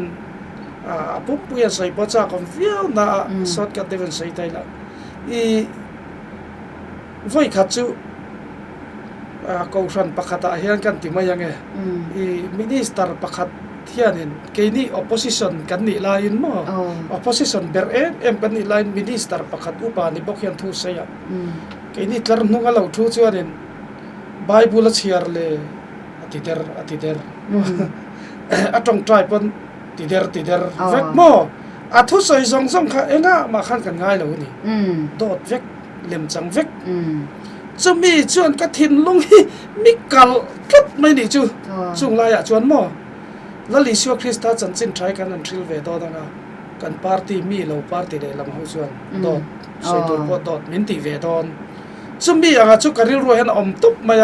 ปุ๊บปุยใส่ปัจจัยคอมฟิวน่าสอดกัดเดวินใส่ไทยละไว้ขัดจูกองชันประคัตเฮียนกันที่มายังไงมินิสเตอร์ประคัตเฮียนินแค่นี้ opposition กันนี่ลายมั้ง opposition เบอร์กันนี่ลายมินิสเตอร์ประคัตอุปานิบอกยันทูเสียแค่นี้ตลอดนุ่งเราทูจวนนินไบเบิลเชียร์เลยอติเดอร์จงใจปนติเดอร์เวกโมทุใส่ซองค่ะง่ะมาขันกันง่ายเลยนี่โดดเวกเล่มจังเวกจะมีชวนกระถินลงมีกัลทุบไม่ดีจูจุงลายชวนหม้อแล้วลิชัวคริสต์จันจินใช้กันนั่นทริลเวดอดังกันปาร์ตี้มีเราปาร์ตี้เดลำหัวชวนดอดใส่ตัวดอดมินตีเวดอนจะมีจุกริรวยหันอมตุบมา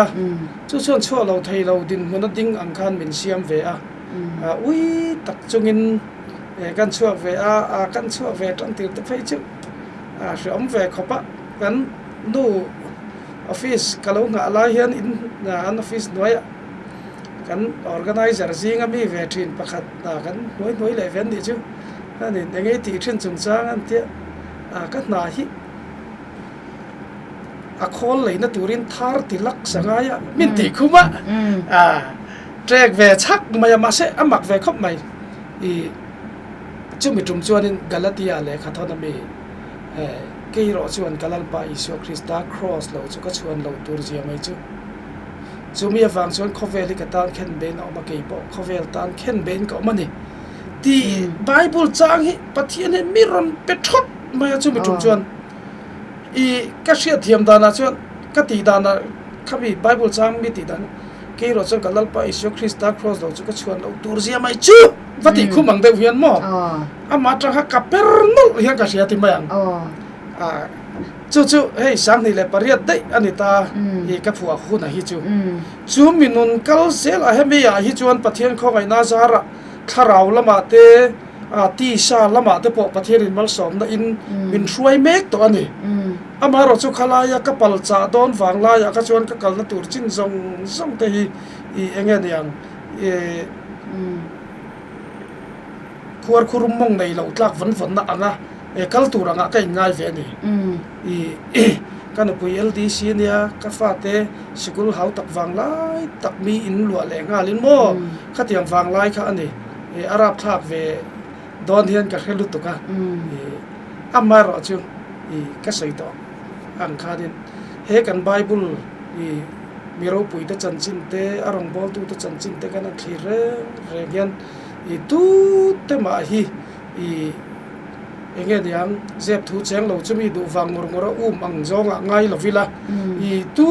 จุชวนชั่วเราไทยเราดินมันดิ้งอังคารมินเซียมเวอุ้ยตักจุงินกันชั่วเวกันชั่วเวตันติดไฟจุเสียมเวขบกันดูออฟฟิศkalau nggak lahian in an office noya kan organizer zinga mi vetrin pakhat kan noi le ven di chu ani ngai ti thin chung chang an tia ka na hi a khol le na turin thar tilak sangaya min ti khuma trek ve chak maya ma se amak ve khop mai I chu mi tum chuanin galatia le khathona mi cái rõ chuan kalal pa Isu Krista cross lo chu ka chuan lo tur zia mai chu mi awang chuan khovel ka tan khen ben a ma kei po khovel tan khen ben ka mani ti bible chang hi pathian he miron pe thot mai chu mi chung chuan I ka sia thiam dana chuan ka ti dana khabi Bible chang mi ti dan ke ro chuan kalal pa Isu Christa cross lo chu ka chuan lo tur zia mai chu vati khumang de hian mo ama tang ha ka pernol hian ka sia ti mayang chu hei sang ni le pariat dei anita I ka phua khuna hi chu minun kal sel a hemi ya hi chuan pathian khongai na zara tharau lama te ti sa lama te po pathian in mal som na in min hruai mek to ani ama ro chu khala ya ka pal cha don wang la ya ka chuan ka kal na tur chin zong te hi I enge niang khuar khurum mong nei lo tlak van na anga kal tur anga kai ngai ve ni kan pui LDC nia ka fa te sikul hau tak wang lai tak mi in lua le nga lin mo khatiang wang lai kha ani arab thak ve don hian ka khelu to ka amma ro chu ka sei to ang kha din he kan Bible miro pui ta chan chin te arong bol tu ta chan chin te kan thli re gian tu te ma hi enge diang zep thu cheng lo chumi du wang ngor ang zonga ngai lo vila tu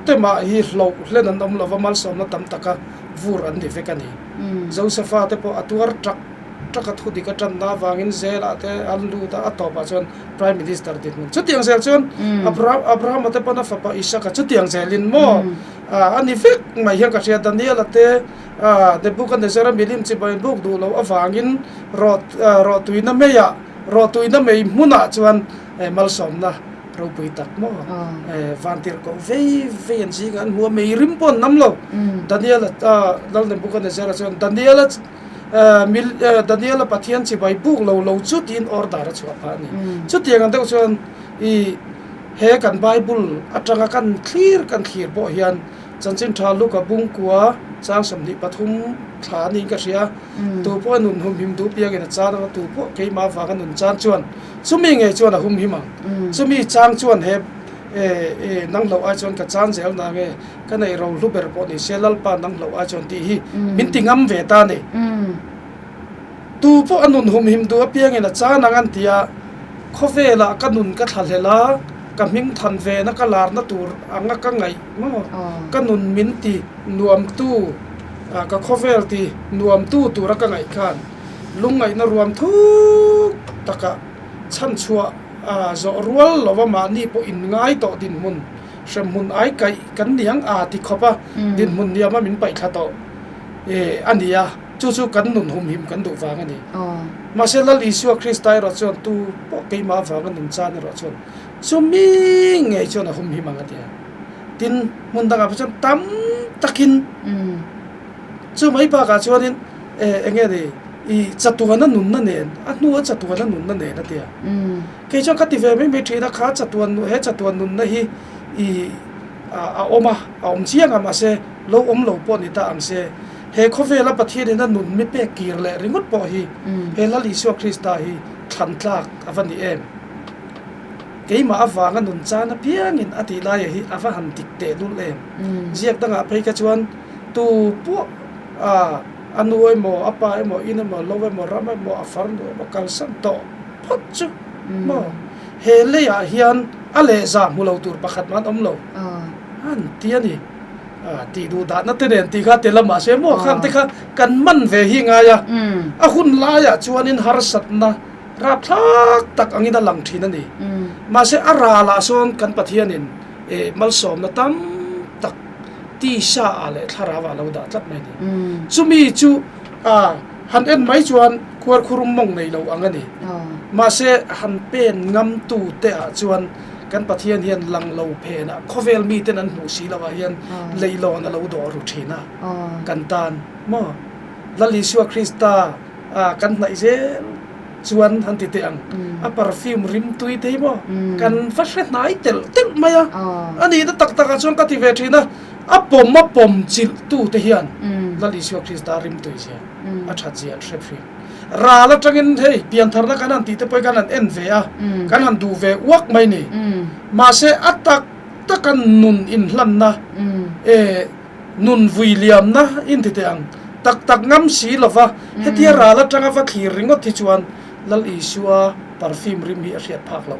te ma hi lo hlenan dom lo mal som na tam taka vur an de vekani Josepha te po atuar trak thu dika tan na wangin zela te andu ta atopa chon prime minister dit mun chutiang zel chon Abraham te pana fa pa Isaac chutiang zelin mo ani fek mai hian ka sia Daniel te de bukan de zera milim chi bai buk du lo awangin ro tuina meya ro tuina mei muna chuan mal som na ro pui tak mo vantir ko ve en jing an mu mei rim pon nam lo Daniel dal de bukan de zera chuan Daniel pathian chi bai buk lo chutin order chu pa ni chutiang an de chuan he kan Bible atanga kan clear bo hian chanchin tha lu ka bung kwa chang samni pathum thla ni ka ria tu po nun hum him du pia ge cha na tu po ke ma wa kan nun chan chuan chumi nge chuan a hum hima chumi chang chuan he nang lo a chuan ka chan zel na nge ka nei ro lu ber po ni selal pa nang lo a chuan ti hi min tingam ve ta ni tu po anun hum him du pia ge na cha na ngan tia khovela ka nun ka thalela ka ming than ve na ka lar na tur anga ka ngai mo ka nun min ti nuam tu ka khovel ti nuam tu ra ka ngai khan lungai na ruam thu taka chan chua zo rual lova ma ni po in ngai to din mun shem mun ai kai kan niang ti khopa din mun nia ma min pai tha to ania chu kan nun hum him kan du wang ani ma se la Isu Christai ro chon tu po ke ma wang nun chan ro chon chumi nge chon hum him anga tia tin mun danga chon tam takin chu mai pa ka chuanin enge de chatuana nun na nen nuwa chatuana nun na nen atia ke chon khati ve me thina kha chatuan nu he chatuan nun na hi oma om chianga ma se lo po ni ta ang se he khovela pathian na nun mi pe kir le ringot po hi he la Isu Christa hi than tlak avani em ke ma awanga nun chana piangin ati la hi awa han tikte lu le jiak danga phei ka chuan tu po anuoi mo apa mo ina mo love mo rama mo afar mo kalsan to photchu mo hele ya hian ale za mulo tur pakhat man omlo an tiani ti du da na tenen ti kha telama se mo kham te kha kan man ve hi nga ya a hun la ya chuanin har sat na ra thak tak angina lang thina ni ma se ara la son kan pathianin mal som na tam tak ti sha ale tharawa lo da tlap mai ni chumi chu han en mai chuan khuar khurum mong nei lo angani ma se han pen ngam tu te a chuan kan pathian hian lang lo phe na khovel mi ten an hu si lawa hian leilo na lo do ru thina kan tan mo la Isu Christa kan nai je chuan han ti te ang a perfume rim tui te mo kan fashion nai tel maya ani da tak tak chuan ka ti ve thina a pom chil tu te hian la Isu Christa rim tui je a tha chi a threfi ra la tangin hei pian thar na kanan ti te poi kanan en ve a kanan du ve wak mai ni ma se atak takan nun in hlan na nun William na in ti te ang tak ngam si lova hetia ra la tanga va thlir ringot thi chuan lal Isu perfume rim hi a hriat phak lo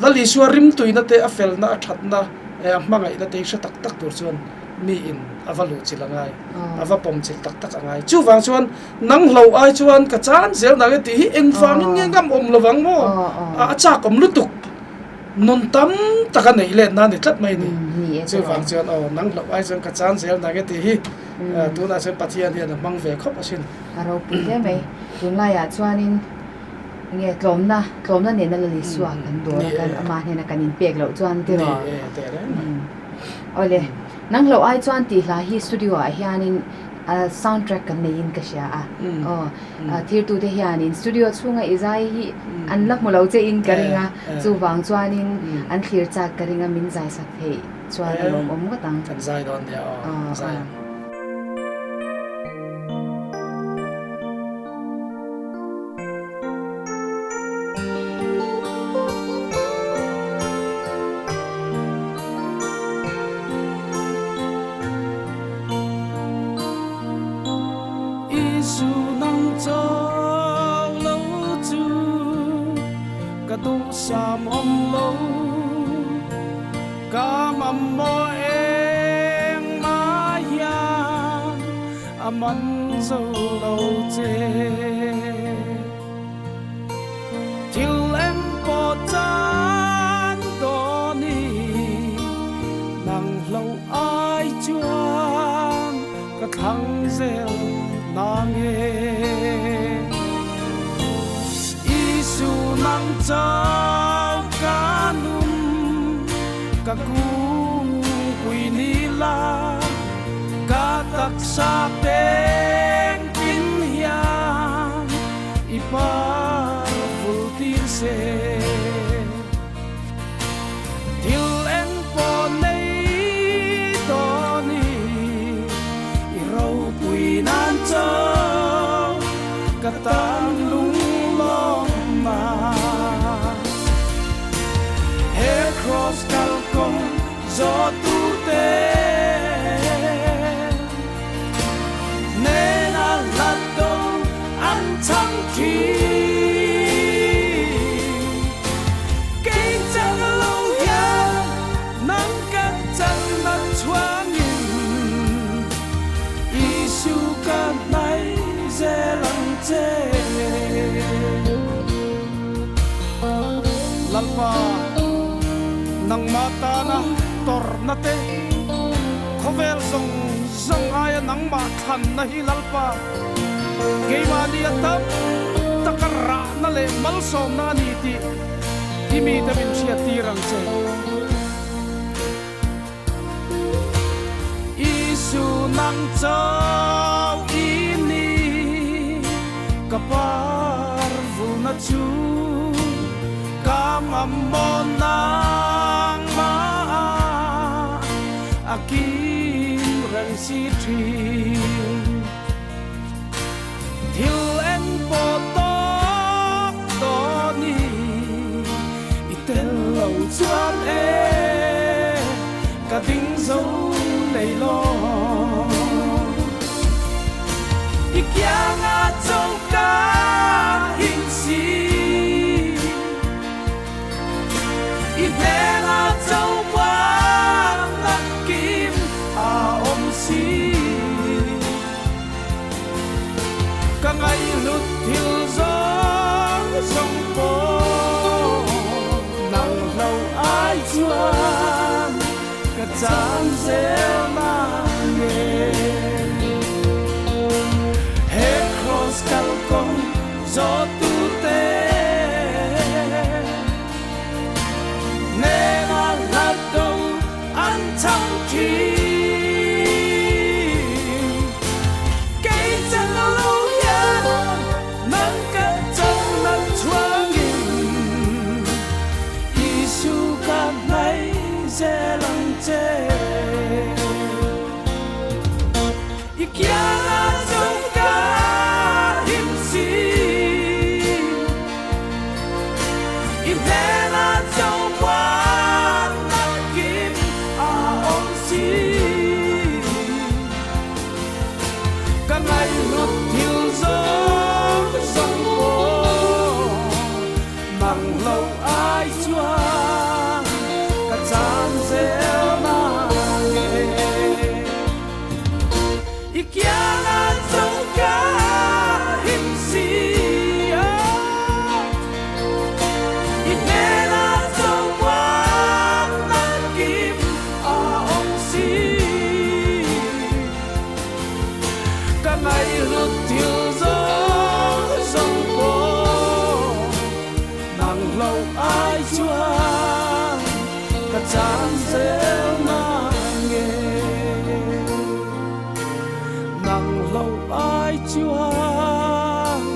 lali suar rim tuina te a fel na a that na a hmangai na te sha tak tak tur chuan mi in avalu chilangai ava pom chil tak tak angai chu wang chuan nang hlo ai chuan ka chan zel na ti hi eng fang nge ngam om lowang mo a cha kom lutuk non tam taka nei le na ni tlat mai ni chu wang chuan nang hlo ai chuan ka chan zel na ti hi tu na chuan pathian hian mang ve khop asin aro pi le mai tun la ya chuanin nge tlom na ne na li suwa kan do kan ama ne na kanin pek lo chuan ti ro ole nang lo ai chuan ti hla hi studio a hianin soundtrack kan nei in ka sha thir tu te hianin studio chunga izai hi an lak mo lo che in karinga chu wang chuanin an thlir cha karinga min zai sak thei chuan lom om ka tang kan zai don dia zai sam om lo cam mo em ma ya aman zo lo che til em po chan do ni nang lo ai chuan ka thang zel na nge isu nang cha kakung quy ni la ka tak sa teng kin hian ipa vultir se til en po nei to ni i ro quy nan cho ka tan lung long ma cross kalkong zo tu te nena latto an chang ki kei chang lo ya nang ka chang na chuang yin isu ka nai ze lang che lalpa nang mata na tor na te khovel song song aya nang ma khan na hilalpa geima ni atam takara na le mal som na ni ti imi ta min chia ti rang che isu nang chau ini kapar vu na chu kam amona akim rang si thi til en po to do ni itel lo chuan ka ding zo lei lo ikyang a chau ka hin si ibela chau ngai lut thil zong song po nang lâu ai chuan ka chan zel ma nge he cross kalkong zo tu te ne na lat do an chang ki zel na nge nang lo ai chu hang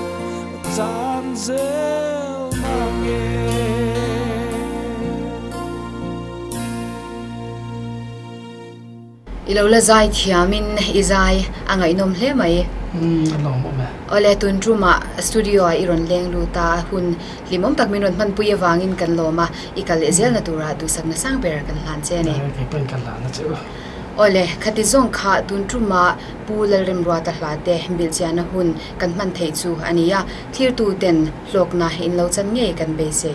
chan zel na nge Ilola zai thiamin izai angai nom hle mai lo mo me ole tun truma studio a iron leng lu ta hun limom tak min ron man puya wangin kan loma ikal ezel na tura du sak na sang ber kan hlan che ni ke pen kan la na che ole khati zong kha tun truma pulal rem ro ta hla te bil chiana hun kan man thei chu ania thir tu ten hlok na in lo chan nge kan be se